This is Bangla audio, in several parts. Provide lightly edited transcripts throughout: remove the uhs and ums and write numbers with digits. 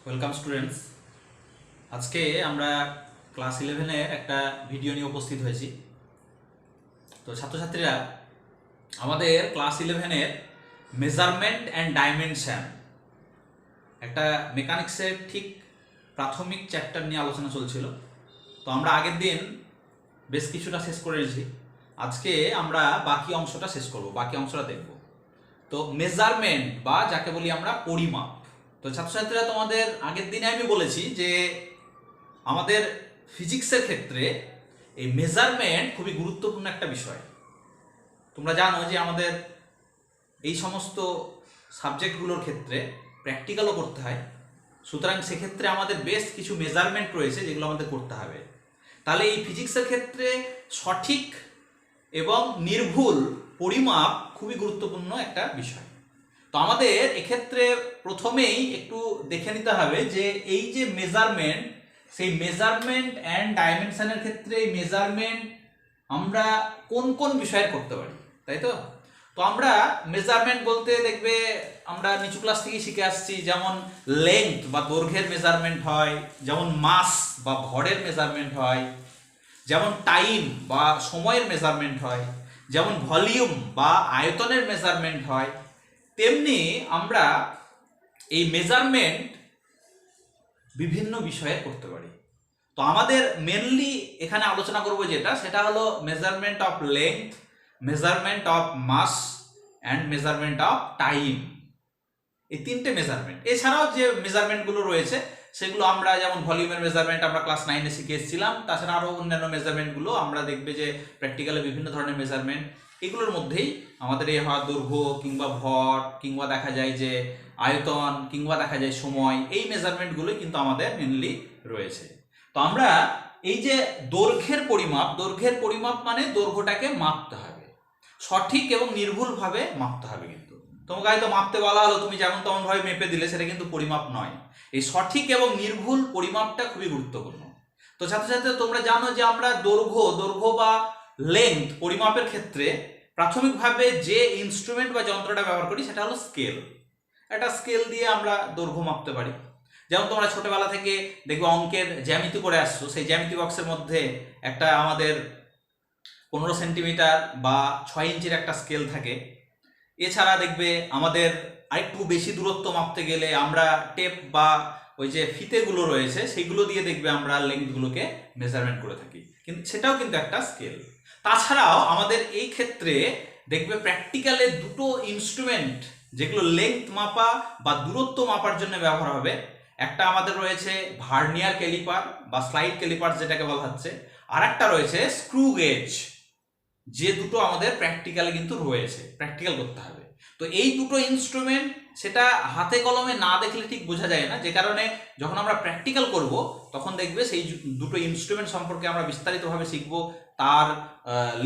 Welcome students. আজকে আমরা ক্লাস 11-এর একটা ভিডিও নিয়ে উপস্থিত হয়েছি। তো ছাত্রছাত্রীরা, আমাদের ক্লাস 11-এর মেজারমেন্ট অ্যান্ড ডাইমেনশন একটা মেকানিক্সের ঠিক প্রাথমিক চ্যাপ্টার নিয়ে আলোচনা চলছিল। তো আমরা আগের দিন বেশ কিছুটা শেষ করেছি। আজকে আমরা বাকি অংশটা শেষ করব, বাকি অংশটা দেখব। তো মেজারমেন্ট বা যাকে বলি আমরা পরিমাপ। তো ছাত্রছাত্রীরা, তোমাদের আগের দিনে আমি বলেছি যে আমাদের ফিজিক্সের ক্ষেত্রে এই মেজারমেন্ট খুবই গুরুত্বপূর্ণ একটা বিষয়। তোমরা জানো যে আমাদের এই সমস্ত সাবজেক্টগুলোর ক্ষেত্রে প্র্যাকটিক্যালও করতে হয়, সুতরাং সেক্ষেত্রে আমাদের বেশ কিছু মেজারমেন্ট রয়েছে যেগুলো আমাদের করতে হবে। তাহলে এই ফিজিক্সের ক্ষেত্রে সঠিক এবং নির্ভুল পরিমাপ খুবই গুরুত্বপূর্ণ একটা বিষয়। তো আমাদের এক্ষেত্রে প্রথমেই একটু দেখে নিতে হবে যে এই যে মেজারমেন্ট, সেই মেজারমেন্ট অ্যান্ড ডাইমেনশনের ক্ষেত্রে এই মেজারমেন্ট আমরা কোন কোন বিষয়ে করতে পারি, তাই তো? তো আমরা মেজারমেন্ট বলতে দেখবে আমরা নিচু ক্লাস থেকেই শিখে আসছি, যেমন লেংথ বা দৈর্ঘ্যের মেজারমেন্ট হয়, যেমন মাস বা ভরের মেজারমেন্ট হয়, যেমন টাইম বা সময়ের মেজারমেন্ট হয়, যেমন ভলিউম বা আয়তনের মেজারমেন্ট হয়। তেমনি আমরা এই মেজারমেন্ট বিভিন্ন বিষয়ে করতে পারি। তো আমাদের মেনলি এখানে আলোচনা করব সেটা হলো measurement of length, measurement of mass and measurement of time. এই তিনটে মেজারমেন্ট, এছাড়াও যে মেজারমেন্টগুলো রয়েছে সেগুলো আমরা, যেমন ভলিউমের মেজারমেন্ট আমরা ক্লাস 9-এ শিখে এসেছিলাম। তাছাড়া আরও অন্যান্য মেজারমেন্টগুলো আমরা দেখবে যে প্র্যাকটিক্যালে বিভিন্ন ধরনের মেজারমেন্ট, এগুলোর মধ্যেই আমাদের এই হওয়া দৈর্ঘ্য কিংবা ভর কিংবা দেখা যায় যে আয়তন কিংবা দেখা যায় সময়, এই মেজারমেন্টগুলোই কিন্তু আমাদের মেনলি রয়েছে। তো আমরা এই যে দৈর্ঘ্যের পরিমাপ মানে দৈর্ঘ্যটাকে মাপতে হবে, সঠিক এবং নির্ভুলভাবে মাপতে হবে। কিন্তু তোমাকে হয়তো মাপতে বলা হলো, তুমি যেমন তেমন ভাবে মেপে দিলে, সেটা কিন্তু পরিমাপ নয়। এই সঠিক এবং নির্ভুল পরিমাপটা খুবই গুরুত্বপূর্ণ। তো ছাত্রছাত্রী, তোমরা জানো যে আমরা দৈর্ঘ্য বা লেংথ পরিমাপের ক্ষেত্রে প্রাথমিকভাবে যে ইনস্ট্রুমেন্ট বা যন্ত্রটা ব্যবহার করি সেটা হলো স্কেল। একটা স্কেল দিয়ে আমরা দৈর্ঘ্য মাপতে পারি। যেমন তোমরা ছোটবেলা থেকে দেখবে অঙ্কের জ্যামিতি করে আসছো, সেই জ্যামিতি বক্সের মধ্যে একটা আমাদের 15 সেন্টিমিটার বা 6 ইঞ্চির একটা স্কেল থাকে। এছাড়া দেখবে আমাদের আরেকটু বেশি দূরত্ব মাপতে গেলে আমরা টেপ বা ওই যে ফিতেগুলো রয়েছে সেইগুলো দিয়ে দেখবে আমরা লেংথগুলোকে মেজারমেন্ট করে থাকি, কিন্তু সেটাও কিন্তু একটা স্কেল। তাছাড়াও আমাদের এই ক্ষেত্রে দেখবে প্র্যাকটিক্যালে দুটো ইনস্ট্রুমেন্ট যেগুলো লেংথ মাপা বা দূরত্ব মাপার জন্য ব্যবহার হবে। একটা আমাদের রয়েছে ভার্নিয়ার ক্যালিপার বা স্লাইড ক্যালিপার যেটাকে বলা হচ্ছে, আর একটা রয়েছে স্ক্রু গেজ, যে দুটো আমাদের প্র্যাকটিক্যালে কিন্তু রয়েছে, প্র্যাকটিক্যাল করতে হবে। তো এই দুটো ইনস্ট্রুমেন্ট সেটা হাতে কলমে না দেখলে ঠিক বোঝা যায় না, যে কারণে যখন আমরা প্র্যাকটিক্যাল করব তখন দেখবে সেই দুটো ইনস্ট্রুমেন্ট সম্পর্কে আমরা বিস্তারিতভাবে শিখব। তার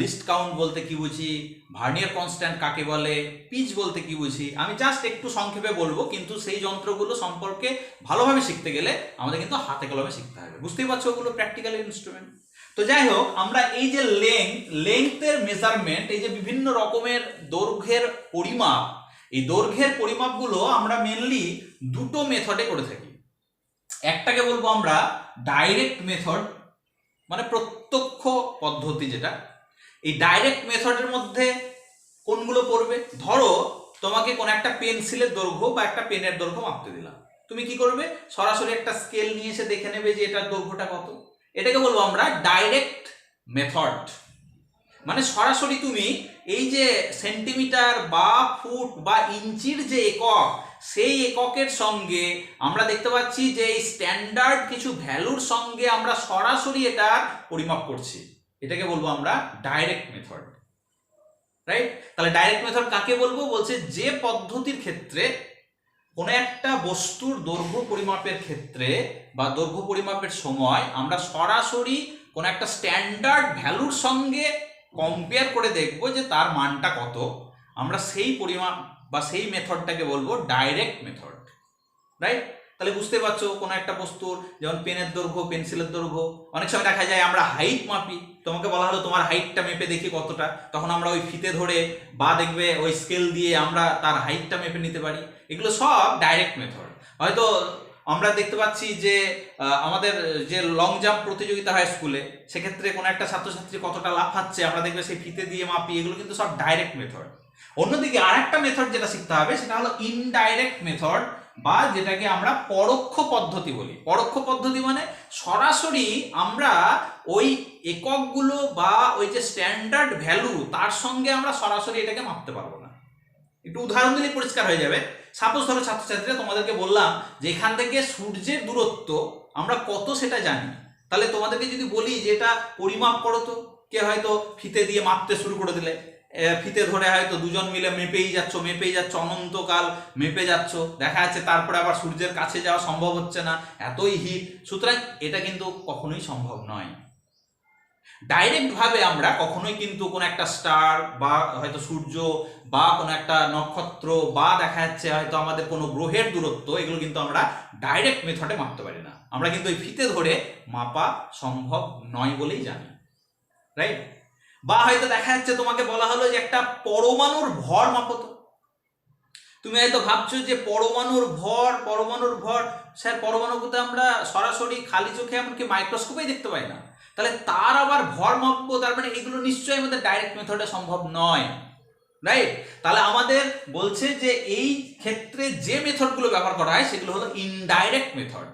লিস্ট কাউন্ট বলতে কি বুঝি, ভার্নিয়ার কনস্ট্যান্ট কাকে বলে, পিচ বলতে কি বুঝি, আমি জাস্ট একটু সংক্ষেপে বলবো। কিন্তু সেই যন্ত্রগুলো সম্পর্কে ভালোভাবে শিখতে গেলে আমাদের কিন্তু হাতে কলমে শিখতে হবে। বুঝতেই পারছো, ওগুলো প্র্যাকটিক্যাল ইনস্ট্রুমেন্ট। তো যাই হোক, আমরা এই যে লেংথের মেজারমেন্ট, এই যে বিভিন্ন রকমের দৈর্ঘ্যের পরিমাপ, এই দৈর্ঘ্যের পরিমাপগুলো আমরা মেনলি দুটো মেথডে করে থাকি। একটাকে বলবো আমরা ডাইরেক্ট মেথড, মানে প্রত্যক্ষ পদ্ধতি যেটা। এই ডাইরেক্ট মেথডের মধ্যে কোনগুলো পড়বে? ধরো তোমাকে কোন একটা পেন্সিলের দৈর্ঘ্য বা একটা পেনের দৈর্ঘ্য মাপতে দিলাম, তুমি কি করবে? সরাসরি একটা স্কেল নিয়ে এসে দেখে নেবে যে এটার দৈর্ঘ্যটা কত। এটাকে বলবো আমরা ডাইরেক্ট মেথড। মানে সরাসরি তুমি এই যে সেন্টিমিটার বা ফুট বা ইঞ্চির যে একক, সেই এককের সঙ্গে আমরা দেখতে পাচ্ছি যে এই স্ট্যান্ডার্ড কিছু ভ্যালুর সঙ্গে আমরা সরাসরি এটা পরিমাপ করছি। এটাকে বলবো আমরা ডাইরেক্ট মেথড, রাইট? তাহলে ডাইরেক্ট মেথড কাকে বলবো? বলছে যে পদ্ধতির ক্ষেত্রে কোনো একটা বস্তুর দৈর্ঘ্য পরিমাপের ক্ষেত্রে বা দৈর্ঘ্য পরিমাপের সময় আমরা সরাসরি কোনো একটা স্ট্যান্ডার্ড ভ্যালুর সঙ্গে কম্পেয়ার করে দেখবো যে তার মানটা কত। আমরা সেই পরিমাপ বা সেই মেথডটাকে বলবো ডাইরেক্ট মেথড, রাইট? তাহলে বুঝতে পারছো, কোনো একটা বস্তুর যেমন পেনের দৈর্ঘ্য, পেন্সিলের দৈর্ঘ্য, অনেক সময় দেখা যায় আমরা হাইট মাপি। তোমাকে বলা হলো তোমার হাইটটা মেপে দেখি কতটা, তখন আমরা ওই ফিতে ধরে বা দেখবে ওই স্কেল দিয়ে আমরা তার হাইটটা মেপে নিতে পারি। এগুলো সব ডাইরেক্ট মেথড। হয়তো আমরা দেখতে পাচ্ছি যে আমাদের যে লং জাম্প প্রতিযোগিতা হয় স্কুলে, সেক্ষেত্রে কোনো একটা ছাত্রছাত্রী কতটা লাফাচ্ছে আমরা দেখবে সেই ফিতে দিয়ে মাপি, এগুলো কিন্তু সব ডাইরেক্ট মেথড। অন্যদিকে আরেকটা মেথড যেটা শিখতে হবে সেটা হলো ইনডাইরেক্ট মেথড, বা যেটাকে আমরা পরোক্ষ পদ্ধতি বলি। পরোক্ষ পদ্ধতি মানে সরাসরি আমরা ওই এককগুলো বা ওই যে স্ট্যান্ডার্ড ভ্যালু তার সঙ্গে আমরা সরাসরি এটাকে মাপতে পারবো না। একটু উদাহরণ দিলে পরিষ্কার হয়ে যাবে। সাপোজ ধরো ছাত্রছাত্রীরা তোমাদেরকে বললাম যে এখান থেকে সূর্যের দূরত্ব আমরা কত সেটা জানি, তাহলে তোমাদেরকে যদি বলি যে এটা পরিমাপ করো, তো কে হয়তো ফিতে দিয়ে মাপতে শুরু করে দিলে, ফিতে ধরে হয়তো দুজন মিলে মেপেই যাচ্ছ অনন্তকাল মেপে যাচ্ছ, দেখা যাচ্ছে তারপরে আবার সূর্যের কাছে যাওয়া সম্ভব হচ্ছে না, এতই হিট। সুতরাং এটা কিন্তু কখনোই সম্ভব নয়। ডাইরেক্ট ভাবে আমরা কখনোই কিন্তু কোনো একটা স্টার বা হয়তো সূর্য বা কোনো একটা নক্ষত্র বা দেখা যাচ্ছে হয়তো আমাদের কোনো গ্রহের দূরত্ব, এগুলো কিন্তু আমরা ডাইরেক্ট মেথডে মাপতে পারি না। আমরা কিন্তু ওই ফিতে ধরে মাপা সম্ভব নয় বলেই জানি, রাইট? বা হয়তো দেখা যাচ্ছে তোমাকে বলা হলো যে একটা পরমাণুর ভর মাপো, তো তুমি হয়তো ভাবছো যে পরমাণুর ভর স্যার, পরমাণুকে আমরা সরাসরি খালি চোখে এমনকি মাইক্রোস্কোপেই দেখতে পাই না, তাহলে তার আবার ভর মাপবো, তার মানে এগুলো নিশ্চয়ই আমাদের ডাইরেক্ট মেথডে সম্ভব নয়, রাইট? তাহলে আমাদের বলছে যে এই ক্ষেত্রে যে মেথডগুলো ব্যবহার করা হয় সেগুলো হলো ইনডাইরেক্ট মেথড।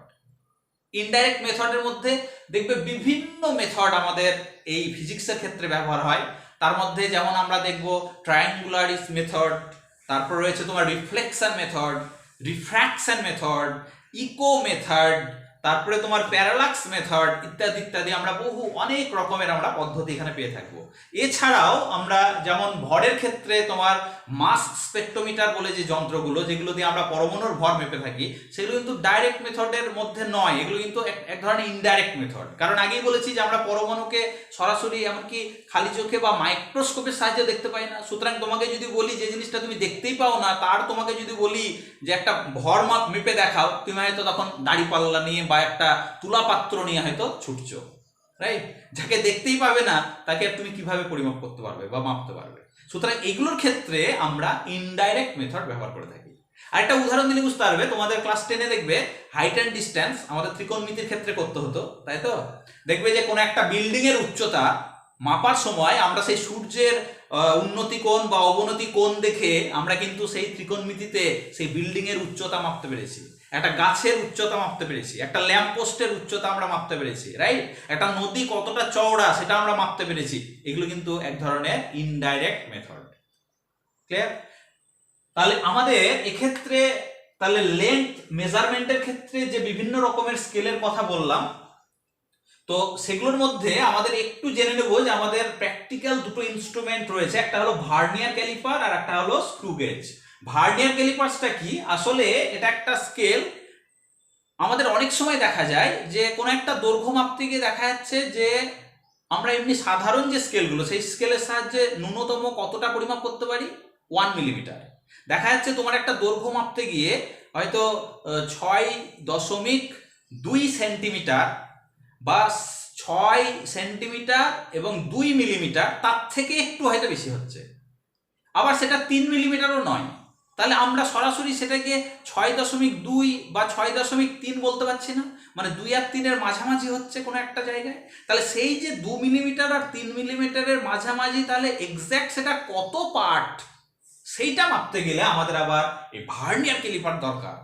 ইনডাইরেক্ট মেথডের মধ্যে দেখবে বিভিন্ন মেথড আমাদের এই ফিজিক্সের ক্ষেত্রে ব্যবহার হয়। তার মধ্যে যেমন আমরা দেখব ট্রায়াঙ্গুলারিস মেথড, তারপর রয়েছে তোমার reflection method, refraction method, echo method, তারপরে তোমার প্যারালাক্স মেথড ইত্যাদি ইত্যাদি। আমরা বহু অনেক রকমের আমরা পদ্ধতি এখানে পেয়ে থাকবো। এছাড়াও আমরা যেমন ভরের ক্ষেত্রে তোমার মাস স্পেকট্রোমিটার বলে যে যন্ত্রগুলো, যেগুলো দিয়ে আমরা পরমাণুর ভর মেপে থাকি, সেগুলো কিন্তু ডাইরেক্ট মেথডের মধ্যে নয়, এগুলো কিন্তু এক ধরনের ইনডাইরেক্ট মেথড। কারণ আগেই বলেছি যে আমরা পরমাণুকে সরাসরি এমনকি খালি চোখে বা মাইক্রোস্কোপের সাহায্যে দেখতে পাই না। সুতরাং তোমাকে যদি বলি যে জিনিসটা তুমি দেখতেই পাও না, তার তোমাকে যদি বলি যে একটা ভর মাপ মেপে দেখাও, তুমি হয়তো তখন দাড়িপাল্লা নিয়ে বা একটা তুলা পাত্র নিয়ে হয়তো ছুটছো, রাইট? যাকে দেখতেই পাবে না তাকে তুমি কিভাবে পরিমাপ করতে পারবে বা মাপতে পারবে? সুতরাং এগুলোর ক্ষেত্রে আমরা ইনডাইরেক্ট মেথড ব্যবহার করে থাকি। আরেকটা উদাহরণ দিলে বুঝতে পারবে, তোমাদের ক্লাস 10-এ দেখবে হাইট অ্যান্ড ডিস্টেন্স আমাদের ত্রিকোণমিতির ক্ষেত্রে করতে হতো, তাই তো? দেখবে যে কোনো একটা বিল্ডিং এর উচ্চতা মাপার সময় আমরা সেই সূর্যের উন্নতি কোণ বা অবনতি কোণ দেখে আমরা কিন্তু সেই ত্রিকোণমিতিতে সেই বিল্ডিং এর উচ্চতা মাপতে পেরেছি, একটা গাছের উচ্চতা মাপতে পেরেছি, একটা ল্যাম্প পোস্টের উচ্চতা আমরা মাপতে পেরেছি, রাইট? একটা নদী কতটা চওড়া সেটা আমরা মাপতে পেরেছি। এগুলো কিন্তু এক ধরনের ইনডাইরেক্ট মেথড। ক্লিয়ার? তাহলে আমাদের এক্ষেত্রে তাহলে লেন্থ মেজারমেন্টের ক্ষেত্রে যে বিভিন্ন রকমের স্কেলের কথা বললাম, তো সেগুলোর মধ্যে আমাদের একটু জেনে নেব যে আমাদের প্র্যাকটিক্যাল দুটো ইনস্ট্রুমেন্ট রয়েছে, একটা হলো ভার্নিয়ার ক্যালিপার আর একটা হলো স্ক্রু গেজ। ভার্নিয়ার ক্যালিপারসটা কি? আসলে এটা একটা স্কেল। আমাদের অনেক সময় দেখা যায় যে কোনো একটা দৈর্ঘ্য মাপতে গিয়ে দেখা যাচ্ছে যে আমরা এমনি সাধারণ যে স্কেলগুলো, সেই স্কেলের সাহায্যে ন্যূনতম কতটা পরিমাপ করতে পারি? 1 মিলিমিটার। দেখা যাচ্ছে তোমার একটা দৈর্ঘ্য মাপতে গিয়ে হয়তো 6.2 সেন্টিমিটার বা 6 সেন্টিমিটার এবং 2 মিলিমিটার, তার থেকে একটু হয়তো বেশি হচ্ছে, আবার সেটা 3 মিলিমিটারও নয়। তাহলে আমরা সরাসরি সেটাকে 6.2 বা 6.3 বলতে পারছি না, মানে 2 আর 3-এর মাঝামাঝি হচ্ছে কোনো একটা জায়গায়। তাহলে সেই যে 2 মিলিমিটার আর 3 মিলিমিটারের মাঝামাঝি, তাহলে এক্স্যাক্ট সেটা কত পার্ট, সেইটা মাপতে গেলে আমাদের আবার এই ভার্নিয়ার ক্যালিপার দরকার।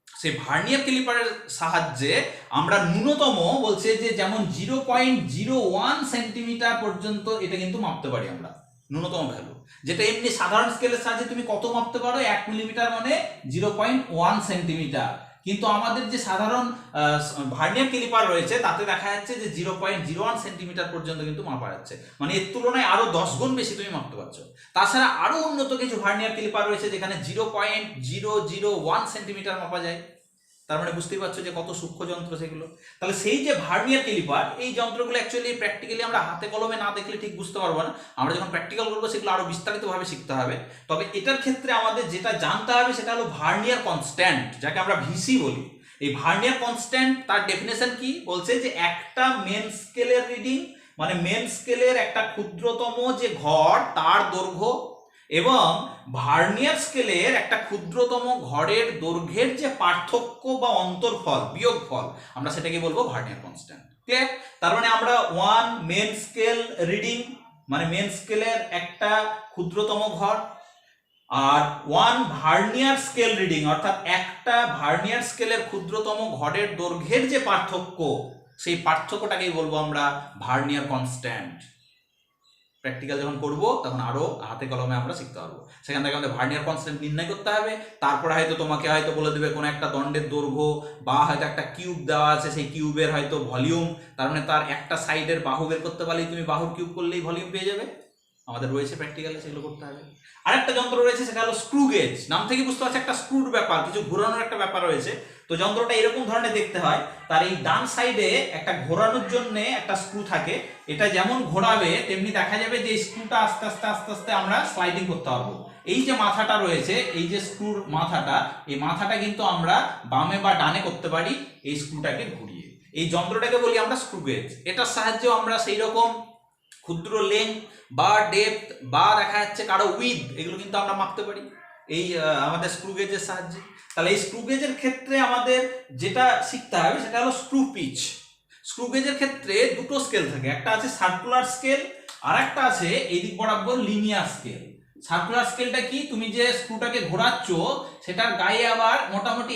সেই ভার্নিয়ার ক্যালিপারের সাহায্যে আমরা ন্যূনতম বলছে যে যেমন 0.01 সেন্টিমিটার পর্যন্ত এটা কিন্তু মাপতে পারি আমরা, ন্যূনতম ভ্যালু। যেটা এমনি সাধারণ স্কেলের সাহায্যে তুমি কত মাপতে পারো? 1 মিলিমিটার মানে 0.1 সেন্টিমিটার। কিন্তু আমাদের যে সাধারণ ভার্নিয়ার ক্যালিপার রয়েছে তাতে দেখা যাচ্ছে যে 0.01 সেন্টিমিটার পর্যন্ত কিন্তু মাপা যাচ্ছে, মানে এর তুলনায় আরো 10 গুণ বেশি তুমি মাপতে পারছো। তাছাড়া আরো উন্নত কিছু ভার্নিয়ার ক্যালিপার রয়েছে যেখানে 0.001 সেন্টিমিটার মাপা যায়। তার মানে বুঝতেই পারছো যে কত সূক্ষ্ম যন্ত্র সেগুলো। তাহলে সেই যে ভার্নিয়ার ক্যালিপার, এই যন্ত্রগুলো অ্যাকচুয়ালি প্র্যাকটিক্যালি আমরা হাতে কলমে না দেখলে ঠিক বুঝতে পারবো না, আমরা যখন প্র্যাকটিক্যাল করবো সেগুলো আরো বিস্তারিতভাবে শিখতে হবে। তবে এটার ক্ষেত্রে আমাদের যেটা জানতে হবে সেটা হলো ভার্নিয়ার কনস্ট্যান্ট, যাকে আমরা ভিসি বলি। এই ভার্নিয়ার কনস্ট্যান্ট তার ডেফিনেশন কি বলছে? যে একটা মেন স্কেলের রিডিং, মানে মেন স্কেলের একটা ক্ষুদ্রতম যে ঘর তার দৈর্ঘ্য এবং ভার্নিয়ার স্কেলের একটা ক্ষুদ্রতম ঘরের দৈর্ঘ্যের যে পার্থক্য বা অন্তরফল বিয়োগফল আমরা সেটাকে বলবো ভার্নিয়ার কনস্ট্যান্ট। ক্লিয়ার? তার মানে আমরা ওয়ান মেন স্কেল রিডিং মানে মেন স্কেলের একটা ক্ষুদ্রতম ঘর আর ওয়ান ভার্নিয়ার স্কেল রিডিং অর্থাৎ একটা ভার্নিয়ার স্কেলের ক্ষুদ্রতম ঘরের দৈর্ঘ্যের যে পার্থক্য সেই পার্থক্যটাকেই বলবো আমরা ভার্নিয়ার কনস্ট্যান্ট। প্র্যাকটিক্যাল যখন করব তখন আরো হাতে কলমে আমরা শিখতে পারবো। সেখান থেকে আমাদের ভার্নিয়ার কনস্ট্যান্ট নির্ণয় করতে হবে। তারপরে হয়তো তোমাকে হয়তো বলে দেবে কোনো একটা দণ্ডের দৈর্ঘ্য বা হয়তো একটা কিউব দেওয়া আছে, সেই কিউবের হয়তো ভলিউম, তার মানে তার একটা সাইডের বাহু বের করতে পারলেই তুমি বাহুর কিউব করলেই ভলিউম পেয়ে যাবে। আমাদের রয়েছে প্র্যাকটিক্যালে, সেগুলো করতে হবে। আরেকটা যন্ত্র রয়েছে সেটা হলো স্ক্রু গেজ। নাম থেকে বুঝতে পারছি একটা স্ক্রুর ব্যাপার, কিছু ঘোরানোর একটা ব্যাপার রয়েছে। তো যন্ত্রটা এরকম ধরনের দেখতে হয়, তার এই ডান সাইডে একটা ঘোরানোর জন্য একটা স্ক্রু থাকে। এটা যেমন ঘোরাবে তেমনি দেখা যাবে যে স্ক্রুটা আস্তে আস্তে আস্তে আস্তে আমরা স্লাইডিং করতে পারবো। এই যে মাথাটা রয়েছে, এই যে স্ক্রুর মাথাটা, এই মাথাটা কিন্তু আমরা বামে বা ডানে করতে পারি এই স্ক্রুটাকে ঘুরিয়ে। এই যন্ত্রটাকে বলি আমরা স্ক্রু গেজ। এটার সাহায্যে আমরা সেই রকম ক্ষুদ্র লেন্থ বা ডেপথ বা দেখা যাচ্ছে কারো উইথ, এগুলো কিন্তু আমরা মাপতে পারি এই আমাদের স্ক্রু গেজের সাহায্যে। তাহলে এই স্ক্রু গেজের ক্ষেত্রে আমাদের যেটা শিখতে হবে সেটা হলো স্ক্রু পিচ। স্ক্রু গেজের ক্ষেত্রে দুটো স্কেল থাকে, একটা আছে সার্কুলার স্কেল আর একটা আছে এই দিক বরাবর লিনিয়ার স্কেল। সার্কুলার স্কেলটা কি, তুমি যে স্ক্রুটাকে ঘোরাচ্ছ সেটার গায়ে আবার মোটামুটি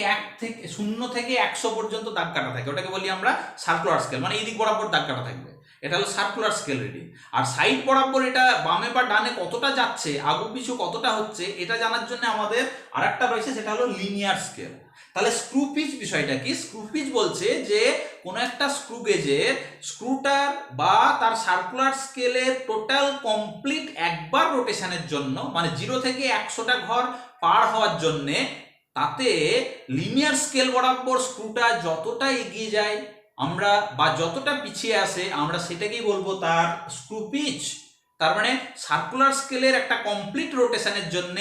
0 থেকে 100 পর্যন্ত দাগ কাটা থাকে, ওটাকে বলি আমরা সার্কুলার স্কেল, মানে এই দিক বরাবর দাগ কাটা থাকবে, এটা হলো সার্কুলার স্কেল রিডিং। আর সাইড বরাবর এটা বামে বা ডানে কতটা যাচ্ছে, আগু পিছু কতটা হচ্ছে, এটা জানার জন্য আমাদের আরেকটা রয়েছে সেটা হলো লিনিয়ার স্কেল। তাহলে স্ক্রু পিচ বিষয়টা কি, স্ক্রু পিচ বলছে যে কোনো একটা স্ক্রু গেজের স্ক্রুটার বা তার সার্কুলার স্কেলের টোটাল কমপ্লিট একবার রোটেশনের জন্য, মানে 0 থেকে 100টা ঘর পার হওয়ার জন্য, তাতে লিনিয়ার স্কেল বরাবর স্ক্রুটা যতটা এগিয়ে যায় আমরা বা যতটা পিছিয়ে আসে আমরা সেটাকেই বলবো তার স্ক্রু পিচ। তার মানে সার্কুলার স্কেলের একটা কমপ্লিট রোটেশনের জন্য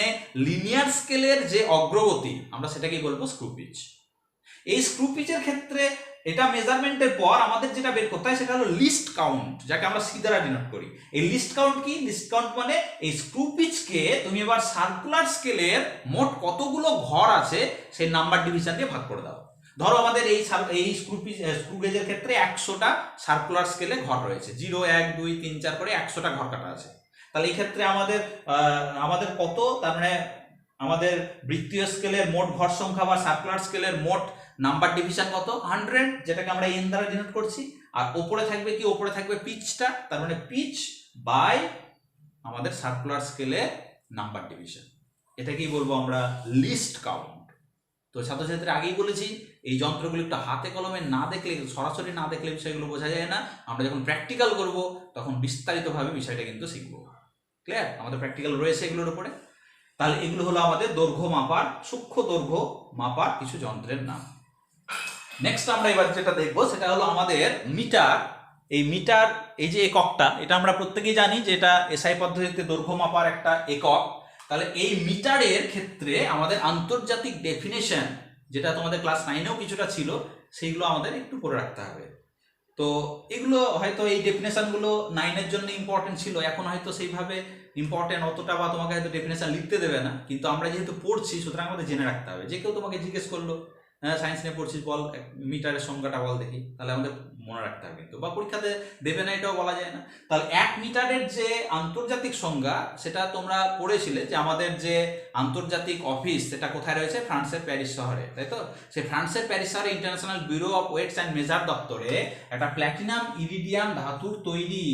লিনিয়ার স্কেলের যে অগ্রগতি আমরা সেটাকেই বলবো স্ক্রু পিচ। এই স্ক্রু পিচের ক্ষেত্রে এটা মেজারমেন্টের পর আমাদের যেটা বের করতে হয় সেটা হলো লিস্ট কাউন্ট, যাকে আমরা সি দ্বারা ডিনোট করি। এই লিস্ট কাউন্ট কি, লিস্ট কাউন্ট মানে এই স্ক্রু পিচকে তুমি এবার সার্কুলার স্কেলের মোট কতগুলো ঘর আছে সেই নাম্বার ডিভিশন দিয়ে ভাগ করে দাও। ধরো আমাদের এই স্ক্রু গেজের ক্ষেত্রে 100টা সার্কুলার স্কেলে ঘর রয়েছে, 0 1 2 3 4 করে 100টা ঘর কাটা আছে। তাহলে এই ক্ষেত্রে আমাদের কত, তার মানে আমাদের বৃত্তীয় স্কেলের মোট ঘর সংখ্যা বা সার্কুলার স্কেলের মোট নাম্বার ডিভিশন কত, 100, যেটাকে আমরা এন দ্বারা ডিনোট করছি। আর ওপরে থাকবে কি, ওপরে থাকবে পিচটা, তার মানে পিচ বাই আমাদের সার্কুলার স্কেলের নাম্বার ডিভিশন, এটাকেই বলবো আমরা লিস্ট কাউন্ট। তো ছাত্রছাত্রীরা আগেই বলেছি এই যন্ত্রগুলো একটু হাতে কলমে না দেখলে, সরাসরি না দেখলে বিষয়গুলো বোঝা যায় না। আমরা যখন প্র্যাকটিক্যাল করব তখন বিস্তারিতভাবে বিষয়টা কিন্তু শিখবো। ক্লিয়ার? আমাদের প্র্যাকটিক্যাল রয়েছে এগুলোর উপরে। তাহলে এগুলো হলো আমাদের দৈর্ঘ্য মাপার, সূক্ষ্ম দৈর্ঘ্য মাপার কিছু যন্ত্রের নাম। নেক্সট আমরা এবার যেটা দেখবো সেটা হলো আমাদের মিটার। এই মিটার, এই যে এককটা, এটা আমরা প্রত্যেকেই জানি যে এটা এসআই পদ্ধতিতে দৈর্ঘ্য মাপার একটা একক। তাহলে এই মিটারের ক্ষেত্রে আমাদের আন্তর্জাতিক ডেফিনেশন, যেটা তোমাদের ক্লাস 9এও কিছুটা ছিল, সেইগুলো আমাদের একটু পড়ে রাখতে হবে। তো এগুলো হয়তো এই ডেফিনেশনগুলো 9-এর জন্য ইম্পর্টেন্ট ছিল, এখন হয়তো সেইভাবে ইম্পর্টেন্ট অতটা বা তোমাকে হয়তো ডেফিনেশন লিখতে দেবে না, কিন্তু আমরা যেহেতু পড়ছি সুতরাং আমাদের জেনে রাখতে হবে। যে কেউ তোমাকে জিজ্ঞেস করলো, হ্যাঁ সায়েন্স নিয়ে পড়ছিস বল মিটারের সংখ্যাটা বল দেখি, তাহলে আমাদের মনে রাখতে হবে কিন্তু, বা পরীক্ষাতে দেবে না এটাও বলা যায় না। তাহলে 1 মিটারের যে আন্তর্জাতিক সংজ্ঞা সেটা তোমরা পড়েছিলে, যে আমাদের যে আন্তর্জাতিক অফিস সেটা কোথায় রয়েছে, ফ্রান্সের প্যারিস শহরে, তাই তো? সেই ফ্রান্সের প্যারিস শহরে International Bureau of Weights and Measure দপ্তরে একটা প্ল্যাটিনাম ইরিডিয়াম ধাতুর তৈরি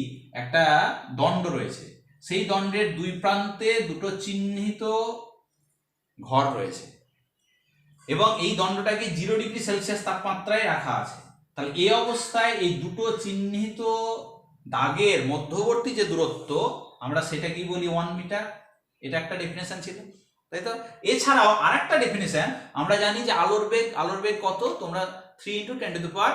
একটা দণ্ড রয়েছে। সেই দণ্ডের 2 প্রান্তে 2টো চিহ্নিত ঘর রয়েছে এবং এই দণ্ডটাকে 0 ডিগ্রি সেলসিয়াস তাপমাত্রায় রাখা আছে। তাহলে এই অবস্থায় এই 2টো চিহ্নিত দাগের মধ্যবর্তী যে দূরত্ব আমরা সেটাকেই বলি 1 মিটার। এটা একটা ডেফিনেশন ছিল, তাই তো? এছাড়াও আরেকটা ডেফিনেশন আমরা জানি যে আলোর বেগ কত, তোমরা 3 × 10⁸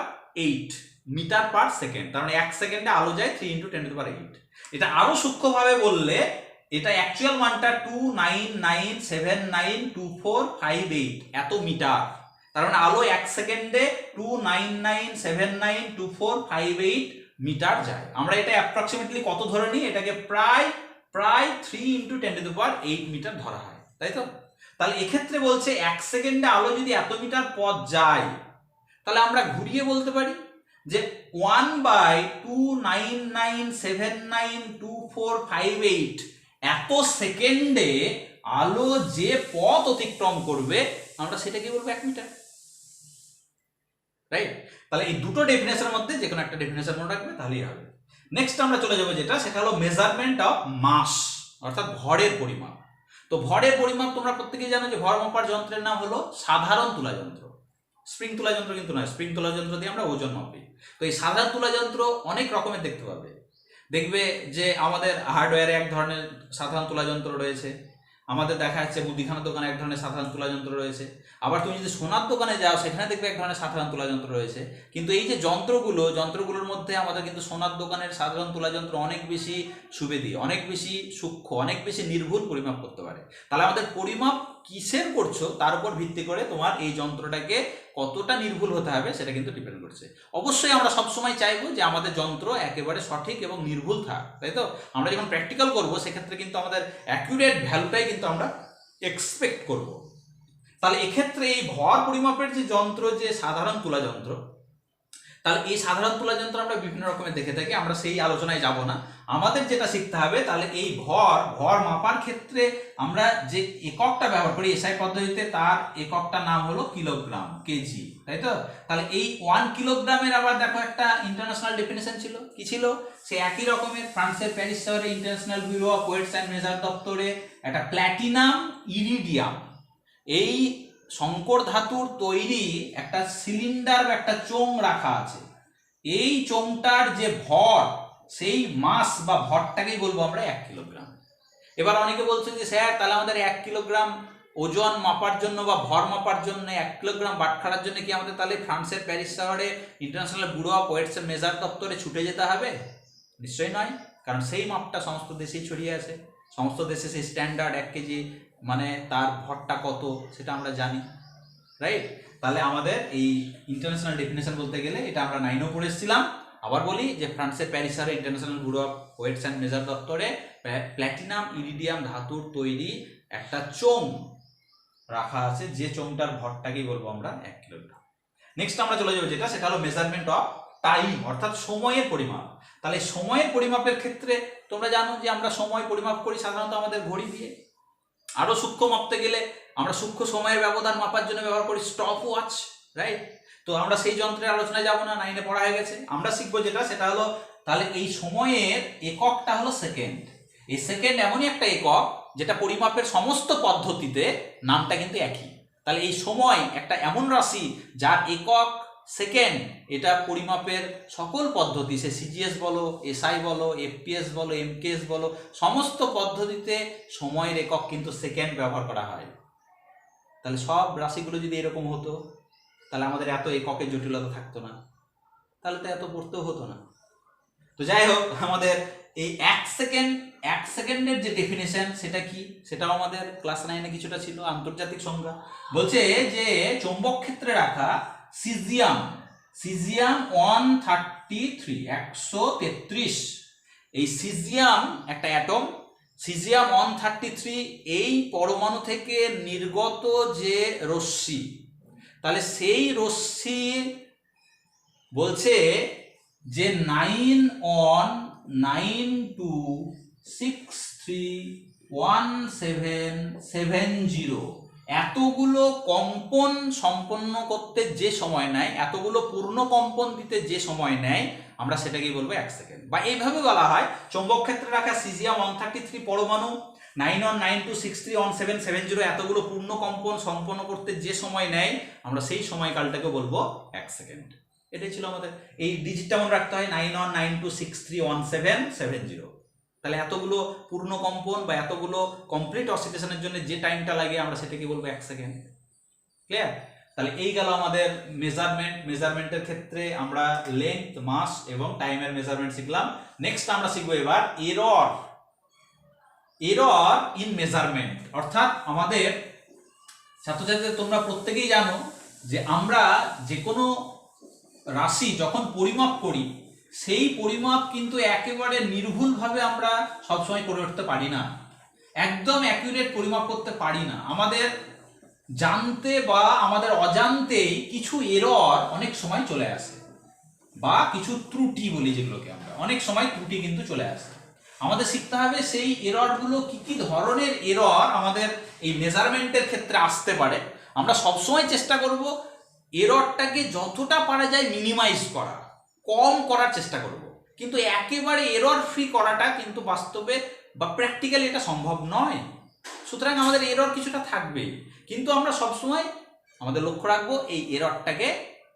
মিটার পার সেকেন্ড, তার মানে 1 সেকেন্ডে আলো যায় 3 × 10⁸। এটা আরো সূক্ষ্মভাবে বললে এটা অ্যাকচুয়াল মানটা 299792458 এত মিটার। তার মানে আলো 1 সেকেন্ডে 299792458 মিটার যায়। আমরা এটা অ্যাপ্রক্সিমেটলি কত ধরে নিই, এটাকে প্রায় প্রায় 3 × 10⁸ মিটার ধরা হয়, তাই তো? তাহলে এক্ষেত্রে বলছে 1 সেকেন্ডে আলো যদি এত মিটার পথ যায়, তাহলে আমরা ঘুরিয়ে বলতে পারি যে 1/299792458 এত সেকেন্ডে আলো যে পথ অতিক্রম করবে আমরা সেটাকে বলবো 1 মিটার, রাইট? তাহলে এই দুটো ডেফিনেশনের মধ্যে যে কোনো একটা ডেফিনেশন মনে রাখবে তাহলেই হবে। নেক্সট আমরা চলে যাবো যেটা, সেটা হলো মেজারমেন্ট অফ মাস, অর্থাৎ ভরের পরিমাপ। তো ভরের পরিমাপ তোমরা প্রত্যেকেই জানো যে ভর মাপার যন্ত্রের নাম হলো সাধারণ তুলা যন্ত্র। স্প্রিং তুলা যন্ত্র কিন্তু নয়, স্প্রিং তুলা যন্ত্র দিয়ে আমরা ওজন মাপি। তো এই সাধারণ তুলা যন্ত্র অনেক রকমের দেখতে পাবে। দেখবে যে আমাদের হার্ডওয়্যারে এক ধরনের সাধারণ তুলা যন্ত্র রয়েছে, আমাদের দেখা যাচ্ছে মুদিখানার দোকানে এক ধরনের সাধারণ তুলা যন্ত্র রয়েছে, আবার তুমি যদি সোনার দোকানে যাও সেখানে দেখবে এক ধরনের সাধারণ তুলা যন্ত্র রয়েছে। কিন্তু এই যে যন্ত্রগুলোর মধ্যে আমাদের কিন্তু সোনার দোকানের সাধারণ তুলা যন্ত্র অনেক বেশি সুবিধি, অনেক বেশি সূক্ষ্ম, অনেক বেশি নির্ভুল পরিমাপ করতে পারে। তাহলে আমাদের পরিমাপ কিসের করছো তার উপর ভিত্তি করে তোমার এই যন্ত্রটাকে কতটা নির্ভুল হতে হবে সেটা কিন্তু ডিপেন্ড করছে। অবশ্যই আমরা সবসময় চাইবো যে আমাদের যন্ত্র একেবারে সঠিক এবং নির্ভুল থাক, তাই তো? আমরা যখন প্র্যাকটিক্যাল করবো সেক্ষেত্রে কিন্তু আমাদের অ্যাকুরেট ভ্যালুটাই কিন্তু আমরা এক্সপেক্ট করব। তাহলে এক্ষেত্রে এই ভর পরিমাপের যে যন্ত্র, যে সাধারণ তুলা যন্ত্র, তাহলে এই সাধারণ তুলা যন্ত্র আমরা বিভিন্ন রকমের দেখে থাকি, আমরা সেই আলোচনায় যাব না। আমাদের যেটা শিখতে হবে, তাহলে এই ভর মাপার ক্ষেত্রে আমরা যে এককটা ব্যবহার করি এসআই পদ্ধতিতে, তার এককটা নাম হলো কিলোগ্রাম, কেজি, তাই তো? তাহলে এই 1 কিলোগ্রামের আবার দেখো একটা ইন্টারন্যাশনাল ডেফিনেশন ছিল, কি ছিল? সে একই রকমের ফ্রান্সের প্যারিস শহরে International Bureau of Weights and Measure দপ্তরে একটা প্ল্যাটিনাম ইরিডিয়াম, এই সংকর ধাতুর তৈরি একটা সিলিন্ডার বা একটা চোঙ রাখা আছে। এই চোঙটার যে ভর, সেই মাস বা ভরটাকেই বলবো আমরা 1 কিলোগ্রাম। এবার অনেকে বলছেন যে স্যার তাহলে আমাদের 1 কিলোগ্রাম ওজন মাপার জন্য বা ভর মাপার জন্য 1 কিলোগ্রাম বাটখারার জন্য কি আমাদের তাহলে ফ্রান্সের প্যারিস শহরে International Bureau of Weights and Measure দপ্তরে ছুটে যেতে হবে? নিশ্চয়ই নয়, কারণ সেই মাপটা সমস্ত দেশেই ছড়িয়ে আছে। সমস্ত দেশে সেই স্ট্যান্ডার্ড 1 কেজি মানে তার ভরটা কত সেটা আমরা জানি, রাইট? তাহলে আমাদের এই ইন্টারন্যাশনাল ডেফিনেশন বলতে গেলে এটা আমরা 9এও পড়ে এসেছিলাম। আবার বলি যে ফ্রান্সের প্যারিস শহরে International Bureau of Weights and Measure দপ্তরে প্ল্যাটিনাম ইরিডিয়াম ধাতুর তৈরি একটা চোঙ রাখা আছে, যে চোঙটার ভরটাকেই বলবো আমরা 1 কিলোগ্রাম। নেক্সট আমরা চলে যাবো যেটা, সেটা হলো মেজারমেন্ট অফ টাইম, অর্থাৎ সময়ের পরিমাপ। তাহলে সময়ের পরিমাপের ক্ষেত্রে তোমরা জানো যে আমরা সময় পরিমাপ করি সাধারণত আমাদের ঘড়ি দিয়ে। আরো সূক্ষ্ম মাপতে গেলে আমরা সূক্ষ্ম সময়ের ব্যবধান মাপার জন্য ব্যবহার করি স্টপ ওয়াচ, রাইট? তো আমরা সেই যন্ত্রের আলোচনায় যাব না, 9এ পড়া হয়ে গেছে। আমরা শিখবো যেটা, সেটা হলো তাহলে এই সময়ের এককটা হলো সেকেন্ড। এই সেকেন্ড এমনই একটা একক যেটা পরিমাপের সমস্ত পদ্ধতিতে নামটা কিন্তু একই। তাহলে এই সময় একটা এমন রাশি যার একক সেকেন্ড, এটা পরিমাপের সকল পদ্ধতি, সে সিজিএস বলো, এসআই বলো, এফপিএস বলো, এমকেএস বলো, সমস্ত পদ্ধতিতে সময়ের একক কিন্তু সেকেন্ড ব্যবহার করা হয়। তাহলে সব রাশিগুলো যদি এরকম হতো তাহলে আমাদের এত এককের জটিলতা থাকতো না, তাহলে তো এত পড়তেও হতো না। তো যাই হোক, আমাদের এই 1 সেকেন্ডের যে ডেফিনেশন সেটা কি, সেটাও আমাদের ক্লাস 9-এ কিছুটা ছিল, আন্তর্জাতিক সংজ্ঞা। বলছে যে চৌম্বক ক্ষেত্রে রাখা সিজিয়াম 133, এই সিজিয়াম একটা অ্যাটম, সিজিয়াম 133, এই পরমাণু থেকে নির্গত যে রশ্মি, তাহলে সেই রশ্মি বলছে যে 9.92631770 এতগুলো কম্পন সম্পন্ন করতে যে সময় নেয়, এতগুলো পূর্ণ কম্পন দিতে যে সময় নেয়, আমরা সেটাকেই বলবো 1 সেকেন্ড। বা এইভাবে বলা হয় চৌম্বক ক্ষেত্রে রাখা সিজিয়াম 133 পরমাণু 9.92631770 এতগুলো পূর্ণ কম্পন সম্পন্ন করতে যে সময় নেয়, আমরা সেই সময়কালটাকে বলবো 1 সেকেন্ড। এটাই ছিল আমাদের। এই ডিজিটটা মনে রাখতে হয় 9.92631770। তাহলে এতগুলো পূর্ণ কম্পন বা এতগুলো কমপ্লিট অসিলেশনের জন্য যে টাইমটা লাগে আমরা সেটাকে বলবো 1 সেকেন্ড। ক্লিয়ার? তাহলে এই গেল আমাদের মেজারমেন্টের ক্ষেত্রে আমরা লেন্থ, মাস এবং টাইমের মেজারমেন্ট শিখলাম। নেক্সট আমরা শিখবো এবার এরর ইন মেজারমেন্ট, অর্থাৎ আমাদের ছাত্রছাত্রীদের তোমরা প্রত্যেকেই জানো যে আমরা যে কোনো রাশি যখন পরিমাপ করি সেই পরিমাপ কিন্তু একেবারে নির্ভুলভাবে আমরা সবসময় করে উঠতে পারি না, একদম অ্যাকুরেট পরিমাপ করতে পারি না। আমাদের জানতে বা আমাদের অজান্তেই কিছু এরর অনেক সময় চলে আসে, বা কিছু ত্রুটি বলি যেগুলোকে আমরা, অনেক সময় ত্রুটি কিন্তু চলে আসে। আমাদের শিখতে হবে সেই এররগুলো কি কি ধরনের এরর আমাদের এই মেজারমেন্টের ক্ষেত্রে আসতে পারে। আমরা সবসময় চেষ্টা করব এররটাকে যতটা পারা যায় মিনিমাইজ করা, কম করার চেষ্টা করব, কিন্তু একেবারে এরর ফ্রি করাটা কিন্তু বাস্তবে বা প্র্যাকটিক্যালি এটা সম্ভব নয়। সুতরাং আমাদের এরর কিছুটা থাকবেই, কিন্তু আমরা সবসময় আমাদের লক্ষ্য রাখবো এই এররটাকে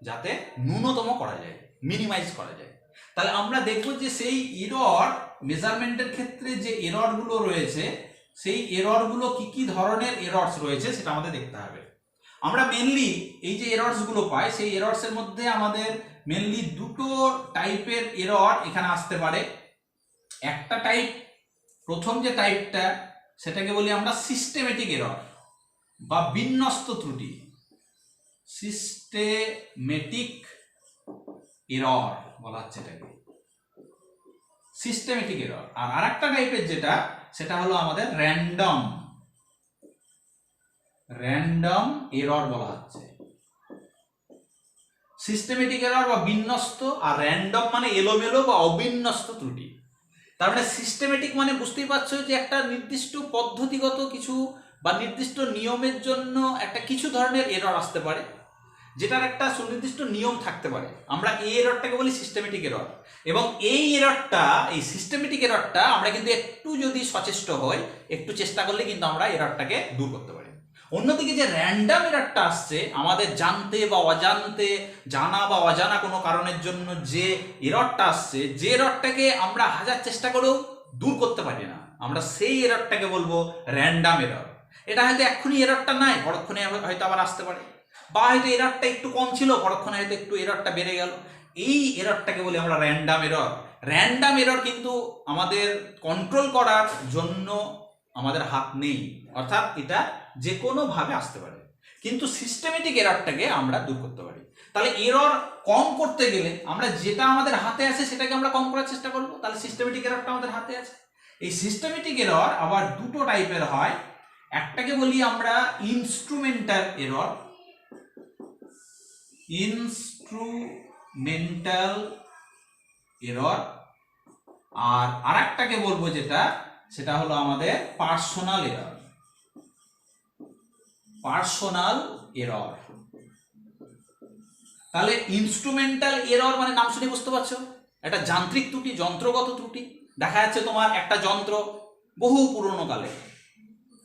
যাতে ন্যূনতম করা যায়, মিনিমাইজ করা যায়। তাহলে আমরা দেখব যে সেই এরর মেজারমেন্টের ক্ষেত্রে যে এররগুলো রয়েছে, সেই এররগুলো কি কি ধরনের এরর্স রয়েছে সেটা আমাদের দেখতে হবে। আমরা মেনলি এই যে এরর্সগুলো পাই, সেই এরর্সের মধ্যে আমাদের মেনলি দুটো টাইপের এরর এখানে আসতে পারে। একটা টাইপ, প্রথম যে টাইপটা, সেটাকে বলি আমরা সিস্টেমেটিক এরর বা বিন্যস্ত ত্রুটি, সিস্টেমেটিক এরর বলা হচ্ছে এটাকে, সিস্টেমেটিক এরর। আর আরেকটা টাইপের যেটা, সেটা হলো আমাদের র্যান্ডম এরর বলা হচ্ছে। সিস্টেমেটিক এরর বা বিন্যস্ত, আর র্যান্ডম মানে এলোমেলো বা অবিন্যস্ত ত্রুটি। তার মানে সিস্টেমেটিক মানে বুঝতেই পারছো যে একটা নির্দিষ্ট পদ্ধতিগত কিছু বা নির্দিষ্ট নিয়মের জন্য একটা কিছু ধরনের এরর আসতে পারে, যেটার একটা সুনির্দিষ্ট নিয়ম থাকতে পারে। আমরা এই এররটাকে বলি সিস্টেমেটিক এরর, এবং এই এররটা, এই সিস্টেমেটিক এররটা আমরা কিন্তু একটু যদি সচেষ্ট হই, একটু চেষ্টা করলে কিন্তু আমরা এররটাকে দূর করতে পারি। অন্যদিকে যে র্যান্ডম এররটা আসছে, আমাদের জানতে বা অজান্তে, জানা বা অজানা কোনো কারণের জন্য যে এররটা আসছে, যে এররটাকে আমরা হাজার চেষ্টা করেও দূর করতে পারি না, আমরা সেই এররটাকে বলবো র্যান্ডম এরর। এটা হয়তো এক্ষুনি এররটা নাই, পরক্ষণে হয়তো আবার আসতে পারে, বা হয়তো এররটা একটু কম ছিল, পরক্ষণে হয়তো একটু এররটা বেড়ে গেল। এই এররটাকে বলি আমরা র্যান্ডম এরর। র্যান্ডম এরর কিন্তু আমাদের কন্ট্রোল করার জন্য আমাদের হাত নেই, অর্থাৎ এটা যে কোনো ভাবে আসতে পারে, কিন্তু সিস্টেমেটিক এররটাকে আমরা দূর করতে পারি। তাহলে এরর কম করতে গেলে আমরা যেটা আমাদের হাতে আছে সেটাকে আমরা কম করার চেষ্টা করব। তাহলে সিস্টেমেটিক এররটা আমাদের হাতে আছে। এই সিস্টেমেটিক এরর আবার দুটো টাইপের হয়। একটাকে বলি আমরা ইনস্ট্রুমেন্টাল এরর, আর আরেকটাকে বলবো যেটা, সেটা হলো আমাদের পার্সোনাল এরর। তাহলে ইনস্ট্রুমেন্টাল এরর মানে নাম শুনে বুঝতে পারছো, একটা যান্ত্রিক ত্রুটি, যন্ত্রগত ত্রুটি। দেখা যাচ্ছে তোমার একটা যন্ত্র বহু পুরনো কালে,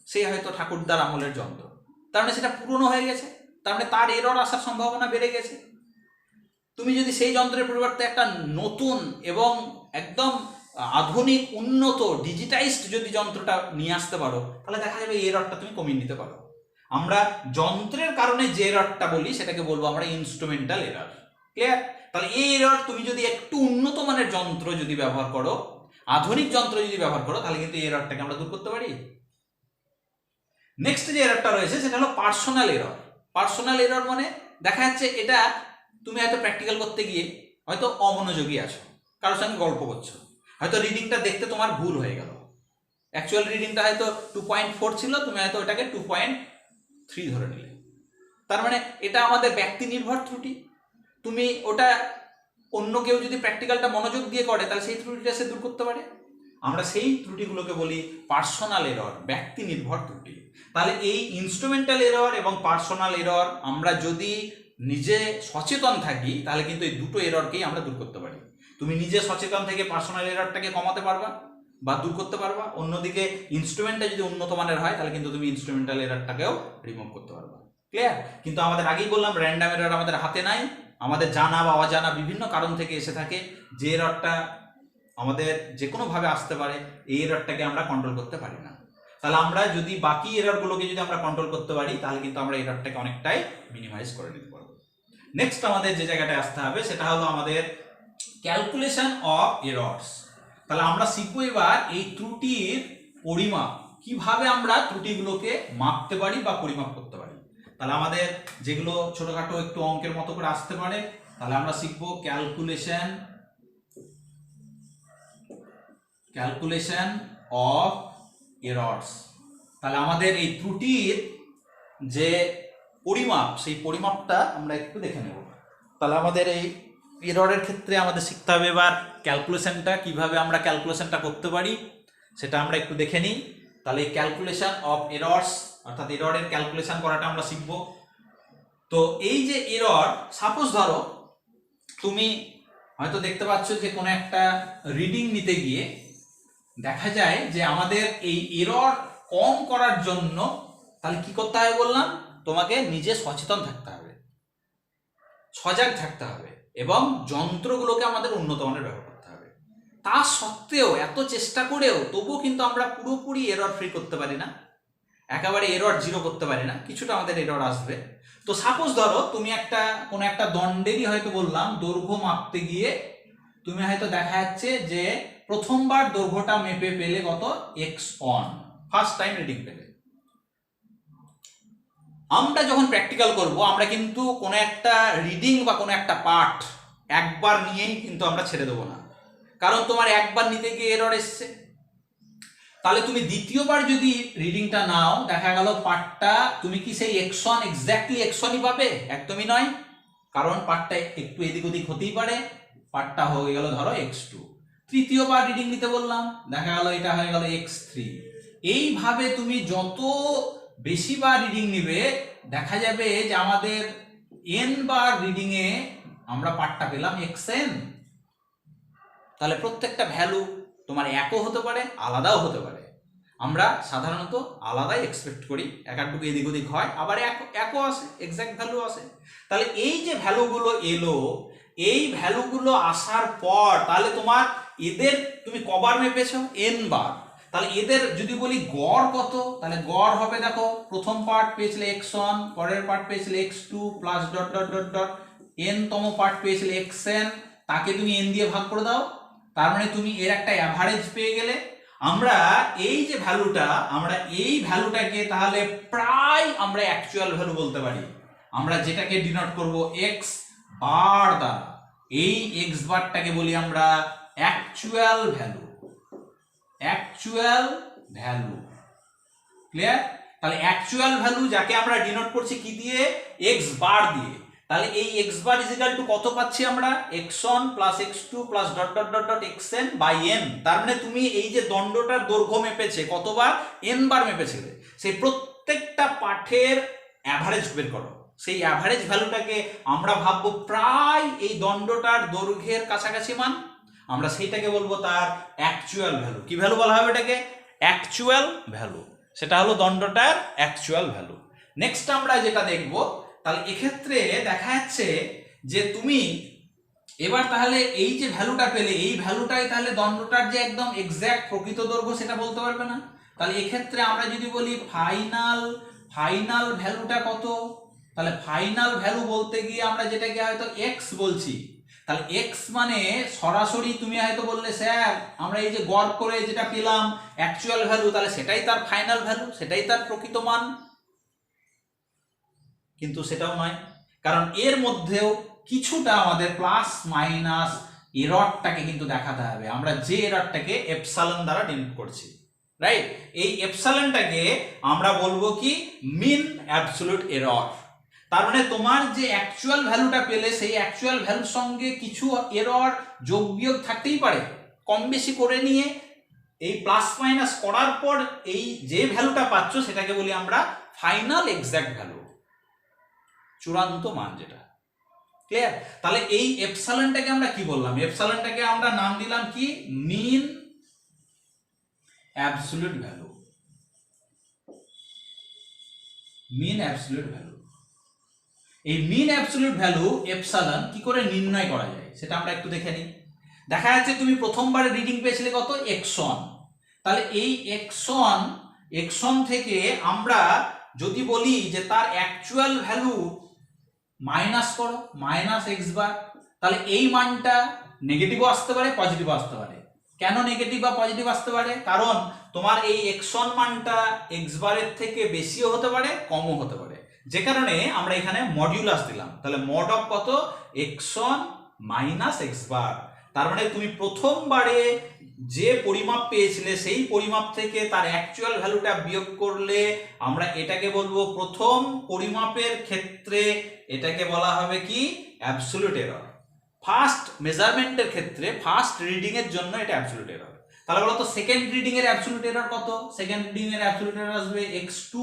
সে হয়তো ঠাকুরদার আমলের যন্ত্র, তার মানে সেটা পুরনো হয়ে গেছে, তার মানে তার এরর আসার সম্ভাবনা বেড়ে গেছে। তুমি যদি সেই যন্ত্রের পরিবর্তে একটা নতুন এবং একদম আধুনিক, উন্নত, ডিজিটাইজড যদি যন্ত্রটা নিয়ে আসতে পারো, তাহলে দেখা যাবে এই এররটা তুমি কমিয়ে নিতে পারো। আমরা যন্ত্রের কারণে যে এররটা বলি সেটাকে বলবো আমরা ইনস্ট্রুমেন্টাল এরর। ক্লিয়ার? তাহলে এই এরর তুমি যদি একটু উন্নত মানের যন্ত্র যদি ব্যবহার করো, আধুনিক যন্ত্র যদি ব্যবহার করো, তাহলে কিন্তু এই এররটাকে আমরা দূর করতে পারি। নেক্সট যে এররটা রয়েছে সেটা হলো পার্সোনাল এরর। পার্সোনাল এরর মানে দেখা যাচ্ছে এটা তুমি হয়তো প্র্যাকটিক্যাল করতে গিয়ে হয়তো অমনোযোগী আছো, কারোর সঙ্গে গল্প করছো, হয়তো রিডিংটা দেখতে তোমার ভুল হয়ে গেল, অ্যাকচুয়াল রিডিংটা হয়তো 2.4 ছিল, তুমি হয়তো ওটাকে 2.3 ধরে নিলে। তার মানে এটা আমাদের ব্যক্তি নির্ভর ত্রুটি। তুমি ওটা অন্য কেউ যদি প্র্যাকটিক্যালটা মনোযোগ দিয়ে করে, তাহলে সেই ত্রুটিটা সে দূর করতে পারে। আমরা সেই ত্রুটিগুলোকে বলি পার্সোনাল এরর, ব্যক্তি নির্ভর ত্রুটি। তাহলে এই ইনস্ট্রুমেন্টাল এরর এবং পার্সোনাল এরর আমরা যদি নিজে সচেতন থাকি, তাহলে কিন্তু এই দুটো এররকেই আমরা দূর করতে পারি। তুমি নিজে সচেতন থেকে পার্সোনাল এররটাকে কমাতে পারবা বা দূর করতে পারবা। অন্যদিকে ইনস্ট্রুমেন্টটা যদি উন্নত মানের হয়, তাহলে কিন্তু তুমি ইনস্ট্রুমেন্টাল এররটাকেও রিমুভ করতে পারবা। ক্লিয়ার? কিন্তু আমাদের আগেই বললাম র্যান্ডম এরর আমাদের হাতে নাই, আমাদের জানা বা অজানা বিভিন্ন কারণ থেকে এসে থাকে। যে এররটা আমাদের যে কোনোভাবে আসতে পারে, এই এররটাকে আমরা কন্ট্রোল করতে পারি না। তাহলে আমরা যদি বাকি এররগুলোকে যদি আমরা কন্ট্রোল করতে পারি, তাহলে কিন্তু আমরা এররটাকে অনেকটাই মিনিমাইজ করে নিতে পারবো। নেক্সট আমাদের যে জায়গাটায় আসতে হবে সেটা হলো আমাদের ক্যালকুলেশন অফ এরর্স। তাহলে আমরা শিখবো এবার এই ত্রুটির পরিমাপ, কিভাবে আমরা ত্রুটিগুলোকে মাপতে পারি বা পরিমাপ করতে পারি। তাহলে আমাদের যেগুলো ছোটখাটো একটু অঙ্কের মতো করে আসতে পারে, তাহলে আমরা শিখবো ক্যালকুলেশন ক্যালকুলেশন অফ এরর্স। তাহলে আমাদের এই ত্রুটির যে পরিমাপ, সেই পরিমাপটা আমরা একটু দেখে নেব। তাহলে আমাদের এই এররের ক্ষেত্রে আমাদের শিখতে হবে এবার ক্যালকুলেশনটা, কিভাবে আমরা ক্যালকুলেশনটা করতে পারি সেটা আমরা একটু দেখে নিই। তাহলে এই ক্যালকুলেশন অফ এরর্স অর্থাৎ এররের ক্যালকুলেশন করাটা আমরা শিখব। তো এই যে এরর, সাপোজ ধরো তুমি হয়তো দেখতে পাচ্ছ যে কোনো একটা রিডিং নিতে গিয়ে দেখা যায় যে আমাদের এই এরর কম করার জন্য তাহলে কি করতে হবে বললাম, তোমাকে নিজে সচেতন থাকতে হবে, সজাগ থাকতে হবে এবং যন্ত্রগুলোকে আমাদের উন্নত মানের ব্যবহার করতে হবে। তা সত্ত্বেও এত চেষ্টা করেও তবুও কিন্তু আমরা পুরোপুরি এরর ফ্রি করতে পারি না, একেবারে এরর জিরো করতে পারি না, কিছুটা আমাদের এরর আসবে। তো সাপোজ ধরো তুমি কোনো একটা দণ্ডেরই হয়তো বললাম দৈর্ঘ্য মাপতে গিয়ে তুমি হয়তো দেখা যাচ্ছে যে প্রথমবার দৈর্ঘ্যটা মেপে পেলে কত x1, ফার্স্ট টাইম রিডিং পেলে। আমরা যখন প্র্যাকটিক্যাল করব আমরা কিন্তু কোনো একটা রিডিং বা কোনো একটা পার্ট একবার নিয়েই কিন্তু আমরা ছেড়ে দেবো না, কারণ তোমার একবার নিতে গিয়ে এরর এসছে। তাহলে তুমি দ্বিতীয়বার যদি রিডিংটা নাও, দেখা গেল পার্টটা তুমি কি সেই x1 এক্স্যাক্টলি x1ই পাবে? একদমই নয়, কারণ পার্টটা একটু এদিক ওদিক হতেই পারে, পার্টটা হয়ে গেল ধরো x2। তৃতীয়বার রিডিং নিতে বললাম, দেখা গেল এটা হয়ে গেল x3। এইভাবে তুমি যত বেশি বার রিডিং নিবে দেখা যাবে যে আমাদের n বার রিডিং এ আমরা পার্টটা পেলাম xn। তাহলে প্রত্যেকটা ভ্যালু তোমার একও হতে পারে, আলাদাও হতে পারে। আমরা সাধারণত আলাদাই এক্সপেক্ট করি, একটুকু এদিক ওদিক হয়, আবার একও আসে, এক্সাক্ট ভ্যালু আসে। তাহলে এই যে ভ্যালুগুলো এলো, এই ভ্যালুগুলো আসার পর তাহলে তোমার এদের তুমি কবার মেপেছো? n বার। তাহলে এদের যদি বলি গড় কত, তাহলে গড় হবে দেখো প্রথম পার্ট পেয়েছিলে x1, পরের পার্ট পেয়েছিলে x2 plus dot dot dot dot n তম পার্ট পেয়েছিলে xn, তাকে তুমি n দিয়ে ভাগ করে দাও, তার মানে তুমি এর একটা অ্যাভারেজ পেয়ে গেলে। আমরা এই যে ভ্যালুটা, আমরা এই ভ্যালুটাকে তাহলে প্রায় আমরা অ্যাকচুয়াল ভ্যালু বলতে পারি। আমরা যেটাকে ডিনোট করব x বার দ্বারা, এই x বারটাকে বলি আমরা actual value. Actual value clear? তাহলে অ্যাকচুয়াল ভ্যালু যাকে আমরা ডিনোট করছি কি দিয়ে? x বার দিয়ে। তাহলে এই x bar is equal to কত পাচ্ছি আমরা? x1 plus x2 plus dot dot dot dot xn by n। তার মানে তুমি এই যে দণ্ডটার দৈর্ঘ্য মেপেছে কতবার? n বার মেপেছিলে, সেই প্রত্যেকটা পাঠের অ্যাভারেজ বের করো। সেই অ্যাভারেজ ভ্যালুটাকে আমরা ভাববো প্রায় এই দণ্ডটার দৈর্ঘ্যের কাছাকাছি মান, আমরা সেইটাকে বলবো তার অ্যাকচুয়াল ভ্যালু। কি ভ্যালু বলা হবে এটাকে? Actual value. সেটা হলো দণ্ডটার অ্যাকচুয়াল ভ্যালু। নেক্সট আমরা যেটা দেখব, তাহলে এক্ষেত্রে দেখা যাচ্ছে যে তুমি এবার তাহলে এই যে ভ্যালুটা পেলে, এই ভ্যালুটাই তাহলে দণ্ডটার যে একদম এক্স্যাক্ট প্রকৃত দৈর্ঘ্য সেটা বলতে পারবে না। তাহলে এক্ষেত্রে আমরা যদি বলি ফাইনাল ভ্যালুটা কত, তাহলে ফাইনাল ভ্যালু বলতে গিয়ে আমরা যেটাকে হয়তো x বলছি, তাহলে x মানে সরাসরি তুমি হয়তো বললে স্যার আমরা এই যে গড় করে যেটা পেলাম অ্যাকচুয়াল ভ্যালু, তাহলে সেটাই তার ফাইনাল ভ্যালু, সেটাই তার প্রকৃত মান। কিন্তু সেটাও নয়, কারণ এর মধ্যেও কিছুটা আমাদের প্লাস মাইনাস এররটাকে কিন্তু দেখাতে হবে। আমরা যে এররটাকে এপসাইলন দ্বারা ডিনোট করছি, রাইট? এই এপসাইলনটাকে আমরা বলবো কি? Mean absolute error. তার মানে তোমার যে অ্যাকচুয়াল ভ্যালুটা পেলে সেই অ্যাকচুয়াল ভ্যালুর সঙ্গে কিছু এরর যোগ বিয়োগ থাকতেই পারে, কম বেশি করে নিয়ে এই প্লাস মাইনাস করার পর এই যে ভ্যালুটা পাচ্ছ সেটাকে বলি আমরা ফাইনাল এক্স্যাক্ট ভ্যালু, চূড়ান্ত মান যেটা। ক্লিয়ার? তাহলে এই এপসাইলনটাকে আমরা কি বললাম? এপসাইলনটাকে আমরা নাম দিলাম কি? Mean absolute value. Mean absolute value. এই মিন অ্যাবসলিউট ভ্যালু এপসাইলন কি করে নির্ণয় করা যায় সেটা আমরা একটু দেখে নিই। দেখা যাচ্ছে তুমি প্রথমবারে রিডিং পেয়েছিলে কত? x1। তাহলে এই x1 থেকে আমরা যদি বলি যে তার অ্যাকচুয়াল ভ্যালু মাইনাস করো, মাইনাস x বার, তাহলে এই মানটা নেগেটিভও আসতে পারে, পজিটিভও আসতে পারে। কেন নেগেটিভ বা পজিটিভ আসতে পারে? কারণ তোমার এই x1 মানটা x বারের থেকে বেশিও হতে পারে, কমও হতে পারে, যে কারণে আমরা এখানে মডিউলাস দিলাম। তাহলে মড অফ কত? x1 মাইনাস x বার। তার মানে তুমি প্রথমবারে যে পরিমাপ পেয়েছিলে সেই পরিমাপ থেকে তার অ্যাকচুয়াল ভ্যালুটা বিয়োগ করলে আমরা এটাকে বলবো প্রথম পরিমাপের ক্ষেত্রে এটাকে বলা হবে কি অ্যাবসলিউট এরর। ফার্স্ট মেজারমেন্টের ক্ষেত্রে ফার্স্ট রিডিং এর জন্য এটা অ্যাবসলিউট এরর। তাহলে বলো তো সেকেন্ড রিডিং এর অ্যাবসলিউট এরর কত? সেকেন্ড রিডিং এর অ্যাবসলিউট এরর আসবে x2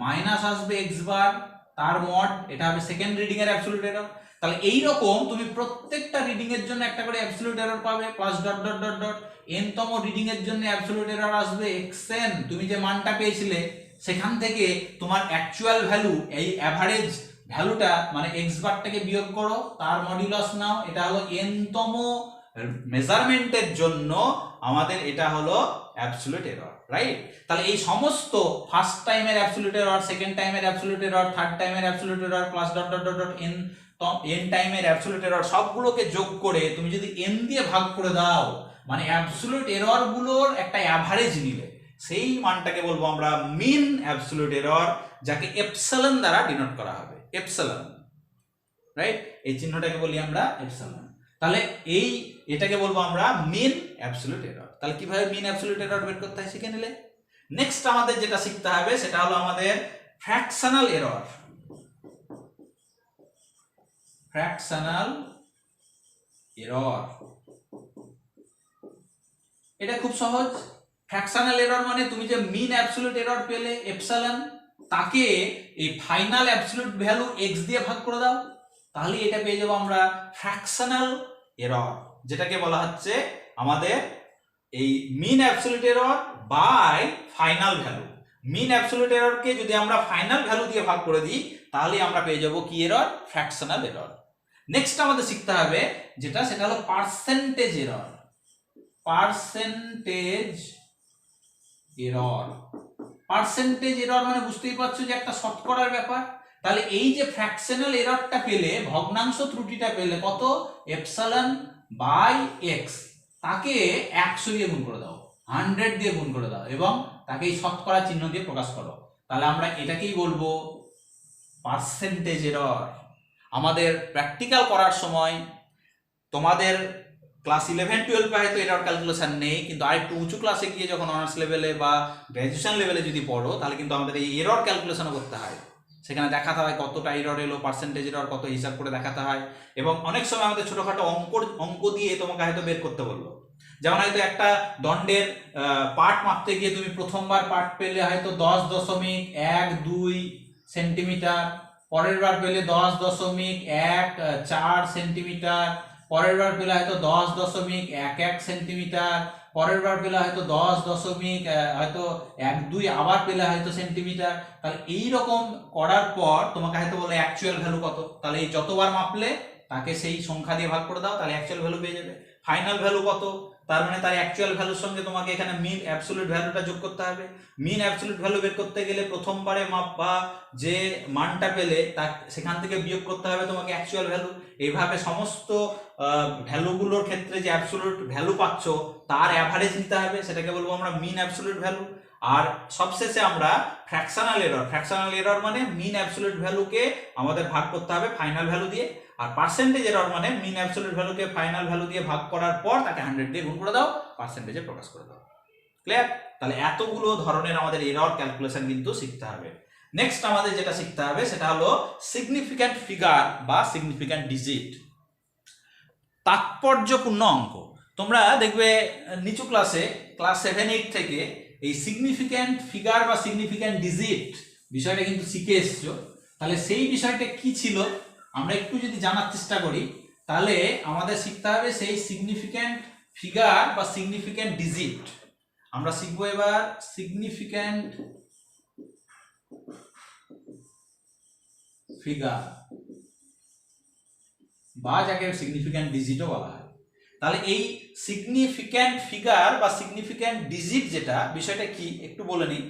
মাইনাস আসবে x বার তার মড, এটা হবে সেকেন্ড রিডিং এর অ্যাবসলিউট এরর। তাহলে এই রকম তুমি প্রত্যেকটা রিডিং এর জন্য একটা করে অ্যাবসলিউট এরর পাবে plus dot dot dot dot n তম রিডিং এর জন্য অ্যাবসলিউট এরর আসবে xn, তুমি যে মানটা পেয়েছিলে সেখান থেকে তোমার অ্যাকচুয়াল ভ্যালু এই অ্যাভারেজ ভ্যালুটা মানে x বারটাকে বিয়োগ করো, তার মডুলাস নাও, এটা হলো n তম মেজারমেন্টের জন্য আমাদের এটা হলো অ্যাবসলিউট এরর, রাইট? তাহলে এই সমস্ত ফার্স্ট টাইমের অ্যাবসলিউট এরর, সেকেন্ড টাইমের অ্যাবসলিউট এরর, থার্ড টাইমের absolute error plus dot dot dot dot n টাইমের অ্যাবসলিউট এরর সবগুলোকে যোগ করে তুমি যদি n দিয়ে ভাগ করে দাও মানে অ্যাবসলিউট এরর গুলোর একটা অ্যাভারেজ নিলে সেই মানটাকে বলবো আমরা মিন অ্যাবসলিউট এরর, যাকে এপসাইলন দ্বারা ডিনোট করা হবে, এপসাইলন, রাইট? এই চিহ্নটাকে বলি আমরা এপসাইলন। তাহলে এটাকে বলবো আমরা মিন অ্যাবসলিউট এরর। তাহলে কিভাবে মিন অ্যাবসলিউট এরর বের করতে হয় শিখে নিলে। নেক্সট আমাদের যেটা শিখতে হবে সেটা হলো আমাদের ফ্র্যাকশনাল এরর। ফ্র্যাকশনাল এরর এটা খুব সহজ। ফ্র্যাকশনাল এরর মানে তুমি যে মিন অ্যাবসলিউট এরর পেলে এপসাইলন, তাকে এই ফাইনাল অ্যাবসলিউট ভ্যালু x দিয়ে ভাগ করে দাও, তাহলে এটা পেয়ে যাবো আমরা ফ্র্যাকশনাল এরর, যেটাকে বলা হচ্ছে আমাদের এই mean absolute error by final value. Mean absolute এররকে যদি আমরা ফাইনাল ভ্যালু দিয়ে ভাগ করে দিই তাহলে আমরা পেয়ে যাবো কি এরর? Fractional error. নেক্সট আমাদের শিখতে হবে সেটা হলো percentage error. Percentage error, percentage error মানে বুঝতেই পারছো যে একটা শতকরার ব্যাপার। তাহলে এই যে ফ্র্যাকশনাল এররটা পেলে, ভগ্নাংশ ত্রুটিটা পেলে কত? এপসাইলন বাই x, তাকে 100 দিয়ে গুণ করে দাও, 100 দিয়ে গুণ করে দাও এবং তাকে এই শতকরা চিহ্ন দিয়ে প্রকাশ করো, তাহলে আমরা এটাকেই বলবো পার্সেন্টেজ এরর। আমাদের প্র্যাকটিক্যাল করার সময় তোমাদের ক্লাস 11-12 হয়তো এরর ক্যালকুলেশন নেই, কিন্তু আর একটু উঁচু ক্লাসে গিয়ে যখন অনার্স লেভেলে বা গ্র্যাজুয়েশন লেভেলে যদি পড়ো তাহলে কিন্তু আমাদের এই এরর ক্যালকুলেশনও করতে হয়। সেখানে দেখাতে হয় কতটা এরর এলো, পার্সেন্টেজ এরর কত, হিসাব করে দেখাতে হয়। এবং অনেক সময় আমাদের ছোটখাটো অঙ্ক দিয়ে তোমাকে হয়তো বের করতে বললো। যেমন হয়তো একটা দণ্ডের পার্ট মাপতে গিয়ে তুমি প্রথমবার পার্ট পেলে হয়তো 10.12 সেন্টিমিটার, পরের বার পেলে 10.14 সেন্টিমিটার, পরের বার পেলে হয়তো 10.11 সেন্টিমিটার, পরের বার পেলে হয়তো 10.12 আবার পেলে হয়তো সেন্টিমিটার। তাহলে এই রকম করার পর তোমাকে হয়তো বলে অ্যাকচুয়াল ভ্যালু কত, তাহলে এই যতবার মাপলে তাকে সেই সংখ্যা দিয়ে ভাগ করে দাও, তাহলে অ্যাকচুয়াল ভ্যালু পেয়ে যাবে। ফাইনাল ভ্যালু কত, তার মানে তার অ্যাকচুয়াল ভ্যালুর সঙ্গে তোমাকে এখানে মিন অ্যাবসলিউট ভ্যালুটা যোগ করতে হবে। মিন অ্যাবসলিউট ভ্যালু বের করতে গেলে প্রথমবারে মাপ বা যে মানটা পেলে তা সেখান থেকে বিয়োগ করতে হবে তোমাকে অ্যাকচুয়াল ভ্যালু। এইভাবে সমস্ত ভ্যালুগুলোর ক্ষেত্রে যে অ্যাবসলিউট ভ্যালু পাচ্ছ তার অ্যাভারেজ নিতে হবে, সেটাকে বলবো আমরা মিন অ্যাবসলিউট ভ্যালু। আর সবশেষে আমরা ফ্র্যাকশনাল এরর। ফ্র্যাকশনাল এরর মানে মিন অ্যাবসলিউট ভ্যালুকে আমাদের ভাগ করতে হবে ফাইনাল ভ্যালু দিয়ে, আর পার্সেন্টেজ এরর মানে মিন অ্যাবসলিউট ভ্যালুকে ফাইনাল ভ্যালু দিয়ে ভাগ করার পর তাকে 100 দিয়ে গুণ করে দাও, পার্সেন্টেজে প্রকাশ করে দাও। ক্লিয়ার? তাহলে এতগুলো ধরনের আমাদের এরর ক্যালকুলেশন কিন্তু শিখতে হবে। নেক্সট আমাদের যেটা শিখতে হবে সেটা হলো সিগনিফিক্যান্ট ফিগার বা সিগনিফিক্যান্ট ডিজিট, তাৎপর্যপূর্ণ অঙ্ক। তোমরা দেখবে নিচু ক্লাসে ক্লাস 7-8 থেকে এই সিগনিফিক্যান্ট ফিগার বা সিগনিফিক্যান্ট ডিজিট বিষয়টা কিন্তু শিখে এসছো। তাহলে সেই বিষয়টা কি ছিল আমরা একটু যদি জানার চেষ্টা করি, তাহলে আমাদের শিখতে হবে সেই সিগনিফিক্যান্ট ফিগার বা সিগনিফিক্যান্ট ডিজিট। আমরা শিখবো এবার সিগনিফিক্যান্ট ফিগার বা যাকে সিগনিফিক্যান্ট ডিজিটও বলা হয়। তাহলে এই সিগনিফিক্যান্ট ফিগার বা সিগনিফিক্যান্ট ডিজিট যেটা, বিষয়টা কি একটু বলে নিই।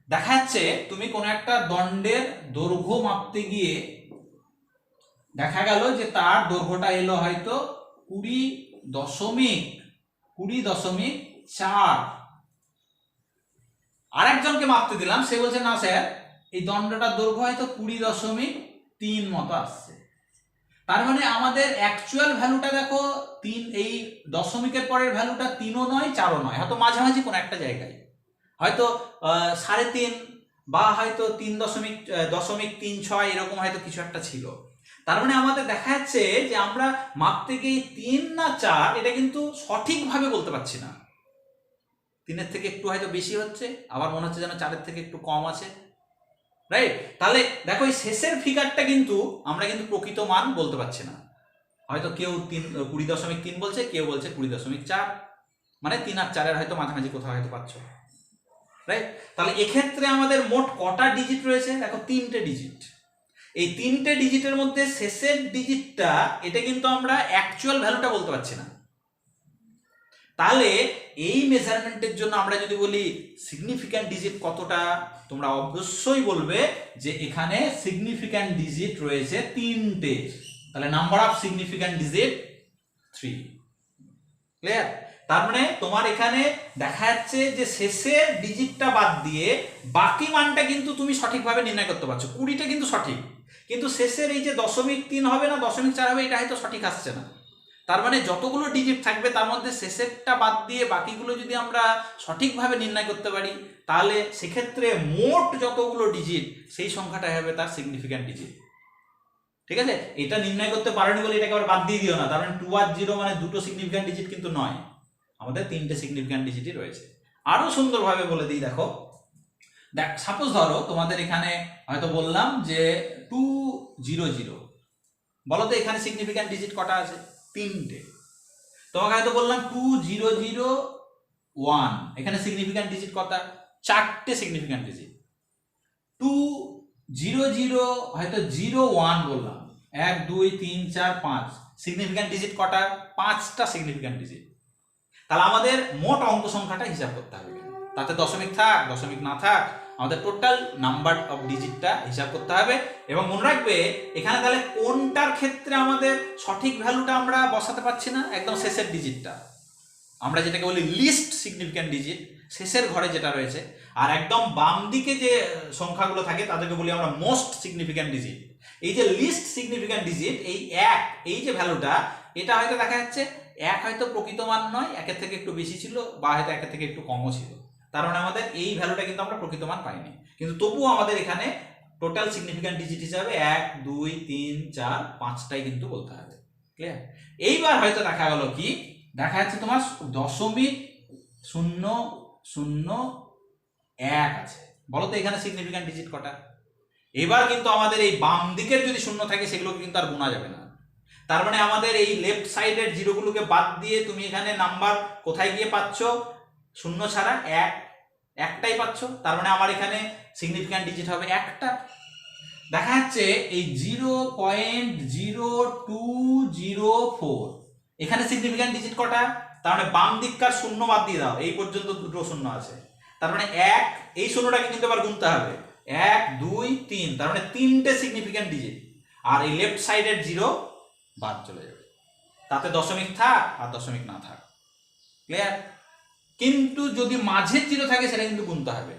দেখা যাচ্ছে তুমি কোনো একটা দণ্ডের দৈর্ঘ্য মাপতে গিয়ে দেখা গেল যে তার দৈর্ঘ্যটা এলো হয়তো 20.4। আরেকজনকে মাপতে দিলাম, সে বলছে না স্যার এই দণ্ডটার দৈর্ঘ্য হয়তো 20.3 মতো আসছে। তার মানে আমাদের অ্যাকচুয়াল ভ্যালুটা দেখো 3, এই দশমিকের পরের ভ্যালুটা 3ও নয় 4ও নয়, হয়তো মাঝামাঝি কোনো একটা জায়গায়, হয়তো 3.5 বা হয়তো 3.36 এরকম হয়তো কিছু একটা ছিল। তার মানে আমাদের দেখা যাচ্ছে যে আমরা মাপতে গিয়ে 3 না 4 এটা কিন্তু সঠিকভাবে বলতে পারছি না। 3-এর থেকে একটু হয়তো বেশি হচ্ছে, আবার মনে হচ্ছে যেন 4-এর থেকে একটু কম আছে, রাইট? তাহলে দেখো এই শেষের ফিগারটা কিন্তু আমরা কিন্তু প্রকৃত মান বলতে পারছি না। হয়তো কেউ 20.3 বলছে, কেউ বলছে 20.4, মানে 3 আর 4-এর হয়তো মাঝামাঝি কোথাও হয়তো পাচ্ছ, রাইট? তাহলে এক্ষেত্রে আমাদের মোট কটা ডিজিট রয়েছে? দেখো 3টে ডিজিট। এই 3টে ডিজিটের মধ্যে শেষের ডিজিটটা এটা কিন্তু আমরা অ্যাকচুয়াল ভ্যালুটা বলতে পারছি না। তাহলে এই মেজারমেন্টের জন্য আমরা যদি বলি সিগনিফিক্যান্ট ডিজিট কতটা, তোমরা অবশ্যই বলবে যে এখানে সিগনিফিক্যান্ট ডিজিট রয়েছে 3টে। তাহলে number of significant digit 3। Clear? তার মানে তোমার এখানে দেখা যাচ্ছে যে শেষের ডিজিটটা বাদ দিয়ে বাকি মানটা কিন্তু তুমি সঠিকভাবে নির্ণয় করতে পারছো। 20টা কিন্তু সঠিক, কিন্তু শেষের এই যে 0.3 হবে না 0.4 হবে, এটা হয়তো সঠিক আসছে না। তার মানে যতগুলো ডিজিট থাকবে তার মধ্যে শেষেরটা বাদ দিয়ে বাকিগুলো যদি আমরা সঠিকভাবে নির্ণয় করতে পারি, তাহলে সেক্ষেত্রে মোট যতগুলো ডিজিট সেই সংখ্যাটাই হবে তার সিগনিফিক্যান্ট ডিজিট। ঠিক আছে? এটা নির্ণয় করতে পারোনি বলে এটাকে আবার বাদ দিয়ে দিও না। তার মানে 2 আর 0 মানে দুটো সিগনিফিক্যান্ট ডিজিট কিন্তু নয়, আমাদের 3টে সিগনিফিক্যান্ট ডিজিটই রয়েছে। আরো সুন্দরভাবে বলে দিই, দেখো দেখ, সাপোজ ধরো তোমাদের এখানে হয়তো বললাম যে 200, বলো তো এখানে সিগনিফিক্যান্ট ডিজিট কটা আছে? 3টে। তোমাকে হয়তো বললাম 2001, এখানে সিগনিফিক্যান্ট ডিজিট কটা? 4টে সিগনিফিক্যান্ট ডিজিট। 200 হয়তো 01 বললাম, 1 2 3 4 5, সিগনিফিক্যান্ট ডিজিট কটা? 5টা সিগনিফিক্যান্ট ডিজিট। তাহলে আমাদের মোট অঙ্ক সংখ্যাটা হিসাব করতে হবে, তাতে দশমিক থাক দশমিক না থাক, আমাদের টোটাল নাম্বার অফ ডিজিটটা হিসাব করতে হবে। এবং মনে রাখবে এখানে তাহলে কোনটার ক্ষেত্রে আমাদের সঠিক ভ্যালুটা আমরা বসাতে পারছি না? একদম শেষের ডিজিটটা, আমরা যেটাকে বলি লিস্ট সিগনিফিক্যান্ট ডিজিট, শেষের ঘরে যেটা রয়েছে। আর একদম বাম দিকে যে সংখ্যাগুলো থাকে তাদেরকে বলি আমরা মোস্ট সিগনিফিক্যান্ট ডিজিট। এই যে লিস্ট সিগনিফিক্যান্ট ডিজিট, এই 1, এই যে ভ্যালুটা, এটা হয়তো দেখা যাচ্ছে 1 হয়তো প্রকৃত মান নয়, 1-এর থেকে একটু বেশি ছিল বা হয়তো 1-এর থেকে একটু কমও ছিল। তার মানে আমাদের এই ভ্যালুটা কিন্তু আমরা প্রকৃত মান পাইনি, কিন্তু তবুও আমাদের এখানে টোটাল সিগনিফিক্যান্ট ডিজিট হিসাবে 1 2 3 4 5টাই কিন্তু বলতে হবে। ক্লিয়ার? এইবার হয়তো দেখা গেল কি, দেখা যাচ্ছে তোমার 0.001 আছে, বলো তো এখানে সিগনিফিক্যান্ট ডিজিট কটা? এবার কিন্তু আমাদের এই বাম দিকের যদি শূন্য থাকে সেগুলো কিন্তু আর গোনা যাবে না। তার মানে আমাদের এই লেফট সাইডের জিরোগুলোকে বাদ দিয়ে তুমি এখানে নাম্বার কোথায় গিয়ে পাচ্ছ? শূন্য ছাড়া একটাই পাচ্ছ। তার মানে আমার এখানে সিগনিফিক্যান্ট ডিজিট হবে একটা। দেখা যাচ্ছে এই 0.0204, এখানে সিগনিফিক্যান্ট ডিজিট কটা? তার মানে বাম দিককার শূন্য বাদ দিয়ে দাও, এই পর্যন্ত দুটো শূন্য আছে। তার মানে 1, এই শূন্যটাকে কিন্তু আবার গুনতে হবে, 1 2 3, তার মানে 3টে সিগনিফিক্যান্ট ডিজিট। আর এই লেফট সাইডের 0 বাদ চলে যাবে, তাতে দশমিক থাক আর দশমিক না থাক। ক্লিয়ার? কিন্তু যদি মাঝের 0 থাকে সেটা কিন্তু গুনতে হবে,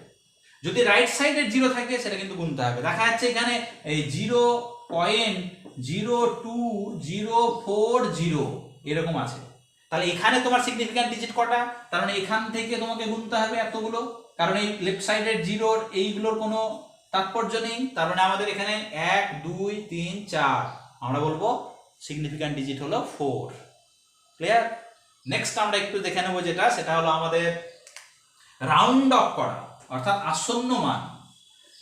যদি রাইট সাইডের 0 থাকে সেটা কিন্তু গুনতে হবে। দেখা যাচ্ছে এখানে এই 0.02040 এরকম আছে, তাহলে এখানে তোমার সিগনিফিক্যান্ট ডিজিট কটা? তার মানে এখান থেকে তোমাকে গুনতে হবে এতগুলো, কারণ এই লেফট সাইডের 0 এইগুলোর কোনো তাৎপর্য নেই। তার মানে আমাদের এখানে 1 2 3 4, আমরা বলবো সিগনিফিক্যান্ট ডিজিট হলো 4। ক্লিয়ার? নেক্সট আমরা একটু দেখে নেবো যেটা, সেটা হলো আমাদের রাউন্ড অফ করা, অর্থাৎ আসন্ন মান।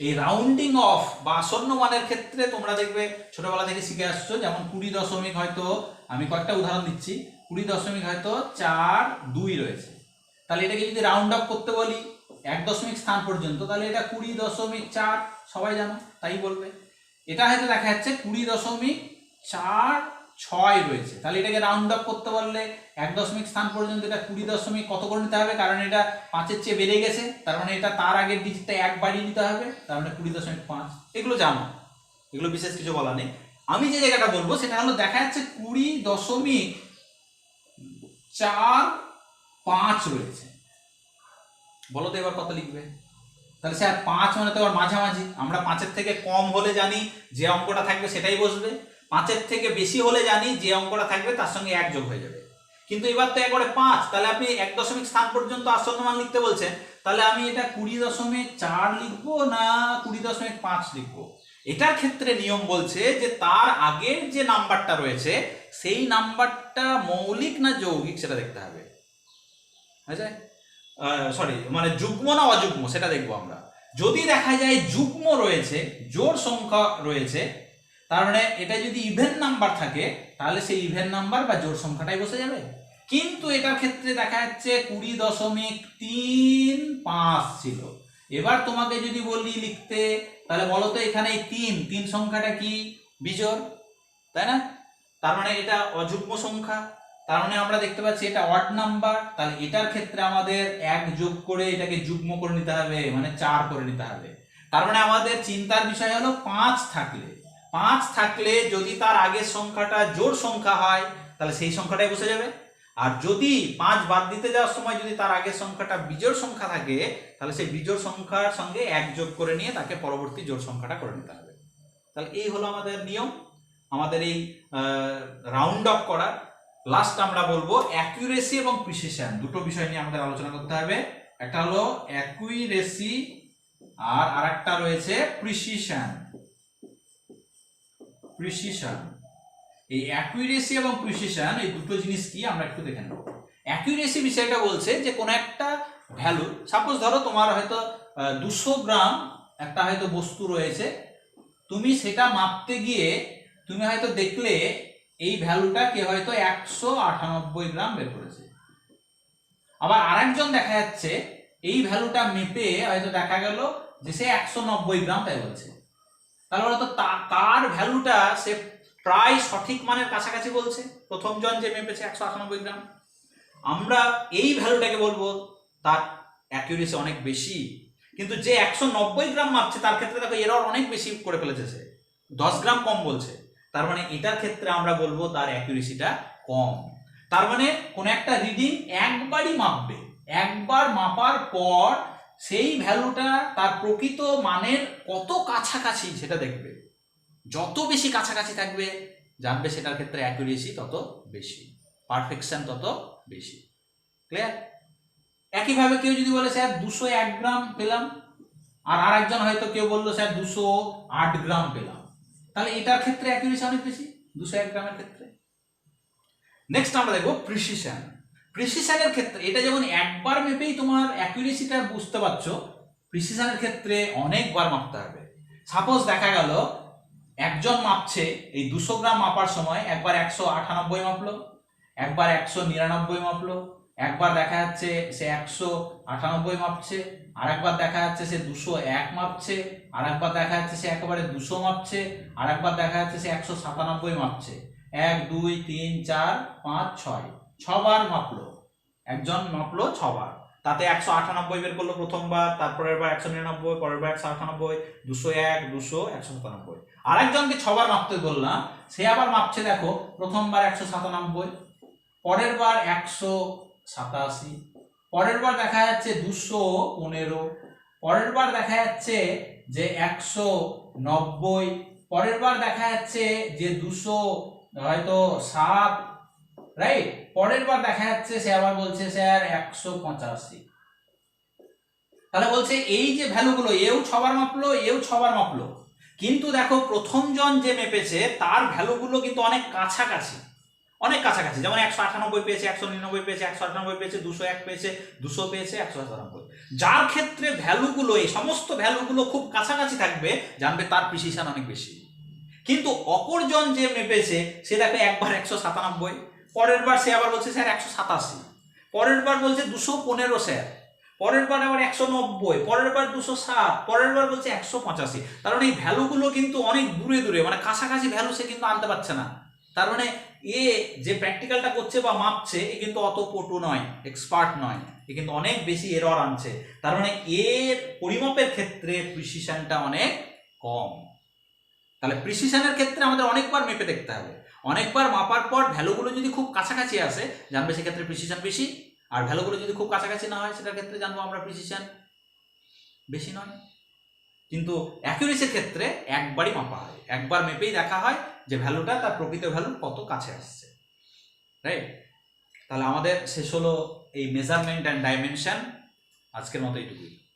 এই রাউন্ডিং অফ বা আসন্ন মানের ক্ষেত্রে তোমরা দেখবে ছোটবেলা থেকে শিখে আসছো, যেমন 20 হয়তো, আমি কয়েকটা উদাহরণ দিচ্ছি, 20 হয়তো 4 2 রয়েছে, তাহলে এটাকে যদি রাউন্ড অফ করতে বলি 1 দশমিক স্থান পর্যন্ত, তাহলে এটা 20.4, সবাই জানো তাই বলবে। এটা হয়তো দেখা যাচ্ছে 20.46 রয়েছে, তাহলে এটাকে রাউন্ড অফ করতে বললে 1 দশমিক স্থান পর্যন্ত এটা 20 দশমিক কত করে নিতে হবে, কারণ এটা 5-এর চেয়ে বেড়ে গেছে, তার মানে এটা তার আগের ডিজিটটা 1 বাড়িয়ে নিতে হবে, তার মানে 20.5। এগুলো জানো, এগুলো বিশেষ কিছু বলা নেই। আমি যে জায়গাটা বলবো সেটা হলো দেখা যাচ্ছে 20.45 রয়েছে, বলো তো এবার কত লিখবে? তাহলে স্যার 5 মানে তো আবার মাঝামাঝি, আমরা 5-এর থেকে কম হলে জানি যে অঙ্কটা থাকবে সেটাই বসবে, 5-এর থেকে বেশি হলে জানি যে অঙ্কটা থাকবে তার সঙ্গে 1 যোগ হয়ে যাবে, কিন্তু এবার তো একবারে 5, তাহলে আপনি 1 দশমিক স্থান পর্যন্ত আসন্ন মান লিখতে বলছেন, তাহলে আমি এটা 20.4 লিখবো না 20.5 লিখবো? এটার ক্ষেত্রে নিয়ম বলছে যে তার আগের যে নাম্বারটা রয়েছে সেই নাম্বারটা মৌলিক না যৌগিক সেটা দেখতে হবে। আচ্ছা, সরি, মানে যুগ্ম না অযুগ্ম সেটা দেখবো আমরা। যদি দেখা যায় যুগ্ম রয়েছে, জোড় সংখ্যা রয়েছে, তার মানে এটা যদি ইভেন নাম্বার থাকে তাহলে সেই ইভেন নাম্বার বা জোড় সংখ্যাটাই বসে যাবে। কিন্তু এটার ক্ষেত্রে দেখা যাচ্ছে 20.35 ছিল। এবার তোমাকে যদি বলি লিখতে, তাহলে বলো তো এখানে এই 3 সংখ্যাটা কি? বিজোড়, তাই না? তার মানে এটা অযুগ্ম সংখ্যা, তার মানে আমরা দেখতে পাচ্ছি এটা অড নাম্বার। তাহলে এটার ক্ষেত্রে আমাদের 1 যোগ করে এটাকে যুগ্ম করে নিতে হবে, মানে 4 করে নিতে হবে। তার মানে আমাদের চিন্তার বিষয় হলো 5 থাকলে যদি তার আগের সংখ্যাটা জোড় সংখ্যা হয় তাহলে সেই সংখ্যাটাই বসে যাবে। আর যদি 5 বাদ দিতে যাওয়ার সময় যদি তার আগের সংখ্যাটা বিজোড় সংখ্যা থাকে তাহলে সেই বিজোড় সংখ্যার সঙ্গে 1 যোগ করে নিয়ে তাকে পরবর্তী জোড় সংখ্যাটা করে নিতে হবে। তাহলে এই হলো আমাদের নিয়ম, আমাদের এই রাউন্ড অফ করার। লাস্ট আমরা বলবো অ্যাকুরেসি এবং প্রিসিশন, দুটো বিষয় নিয়ে আমাদের আলোচনা করতে হবে। একটা হলো অ্যাকুরেসি আর আরেকটা রয়েছে প্রিসিশন। এই অ্যাকুরেসি এবং প্রিসিশন এই দুটো জিনিস কি আমরা একটু দেখে নেব। অ্যাকুরেসি বিষয়টা বলছে যে কোন একটা ভ্যালু, সাপোজ ধরো তোমার হয়তো 200 গ্রাম একটা হয়তো বস্তু রয়েছে, তুমি সেটা মাপতে গিয়ে তুমি হয়তো দেখলে এই ভ্যালুটা কে হয়তো 198 গ্রাম বের করেছে। আবার আরেকজন দেখা যাচ্ছে এই ভ্যালুটা মেপে হয়তো দেখা গেল যে সে 190 গ্রাম তাই বলছে। তাহলে বলতো তার ভ্যালুটা সে প্রায় সঠিক মানের কাছাকাছি বলছে, প্রথম জন যে মেপেছে 198 গ্রাম। আমরা এই ভ্যালুটাকে বলবো তার অ্যাকুরেসি অনেক বেশি, কিন্তু যে 190 গ্রাম মাপছে তার ক্ষেত্রে দেখো এরর অনেক বেশি করে ফেলেছে, সে 10 গ্রাম কম বলছে। তার মানে এটার ক্ষেত্রে আমরা বলবো তার অ্যাকুরেসিটা কম। তার মানে কোন একটা রিডিং একবারই মাপবে, একবার মাপার পর সেই ভ্যালুটা তার প্রকৃত মানের কত কাছাকাছি সেটা দেখবে। যত বেশি কাছাকাছি থাকবে জানবে সেটার ক্ষেত্রে অ্যাকুরেসি তত বেশি, পারফেকশন তত বেশি। ক্লিয়ার? একইভাবে কেউ যদি বলে স্যার 201 গ্রাম পেলাম, আর আরেকজন হয়তো কেউ বললো স্যার 208 গ্রাম পেলাম, তাহলে এটার ক্ষেত্রে অ্যাকুরেসি অনেক বেশি 201 গ্রামের ক্ষেত্রে। নেক্সট আমরা দেখবো প্রিসিশন। প্রিসিশনের ক্ষেত্রে এটা যেমন একবার মেপেই তোমার অ্যাকুরেসিটা বুঝতে পারছো, প্রিসিশনের ক্ষেত্রে অনেকবার মাপতে হবে। সাপোজ দেখা গেল একজন মাপছে এই 200 গ্রাম মাপার সময় একবার 198 মাপলো, একবার 199 মাপলো, একবার দেখা যাচ্ছে সে 198 মাপছে, আর একবার দেখা যাচ্ছে সে 201 মাপছে, আর একবার দেখা যাচ্ছে সে একেবারে 200 মাপছে, আর একবার দেখা যাচ্ছে সে 197 মাপছে। 1 2 3 4 5 6 6বার মাপলো, একজন মাপলো 6বার, তাতে 198 বের করলো প্রথমবার, তারপরের বার 199, পরের বার 198, 201, 200, 197। আরেকজনকে 6বার মাপতে বললাম, সে আবার মাপছে দেখো প্রথমবার 197, পরের বার 187, পরের বার দেখা যাচ্ছে 215, পরের বার দেখা যাচ্ছে যে 190, পরের বার দেখা যাচ্ছে যে 200 হয়তো 7, রাইট? পরের বার দেখা যাচ্ছে সে আবার বলছে স্যার 185। তাহলে বলছে এই যে ভ্যালুগুলো এও 6বার মাপলো, এও 6বার মাপলো, কিন্তু দেখো প্রথম জন যে মেপেছে তার ভ্যালুগুলো কিন্তু অনেক কাছাকাছি, অনেক কাছাকাছি। যেমন 198 পেয়েছে, 199 পেয়েছে, 198 পেয়েছে, 201 পেয়েছে, 200 পেয়েছে, 197। যার ক্ষেত্রে ভ্যালুগুলো এই সমস্ত ভ্যালুগুলো খুব কাছাকাছি থাকবে জানবে তার প্রিসিশন অনেক বেশি। কিন্তু অপরজন যে মেপেছে সে দেখে একবার 197, পরের বার সে আবার বলছে স্যার 187, পরের বার বলছে 215 স্যার, পরের বার আবার 190, পরের বার 207, পরের বার বলছে 185। তার মানে এই ভ্যালুগুলো কিন্তু অনেক দূরে দূরে, মানে কাছাকাছি ভ্যালু সে কিন্তু আনতে পারছে না। তার মানে এ যে প্র্যাকটিক্যালটা করছে বা মাপছে এ কিন্তু অত পটু নয়, এক্সপার্ট নয়, এ কিন্তু অনেক বেশি এরর আনছে। তার মানে এর পরিমাপের ক্ষেত্রে প্রিসিশনটা অনেক কম। তাহলে প্রিসিশনের ক্ষেত্রে আমাদের অনেকবার মেপে দেখতে হবে, অনেকবার মাপার পর ভ্যালুগুলো যদি খুব কাছাকাছি আসে জানবে সেক্ষেত্রে প্রিসিশন বেশি, আর ভ্যালুগুলো যদি খুব কাছাকাছি না হয় সেটার ক্ষেত্রে জানবো আমরা প্রিসিশন বেশি নয়। কিন্তু অ্যাকিউরেসির ক্ষেত্রে একবারই মাপা হয়, একবার মেপেই দেখা হয় যে ভ্যালুটা তার প্রকৃত ভ্যালুর কত কাছে আসছে, রাইট? তাহলে আমাদের শেষ হলো এই মেজারমেন্ট অ্যান্ড ডাইমেনশন। আজকের মতো এইটুকুই।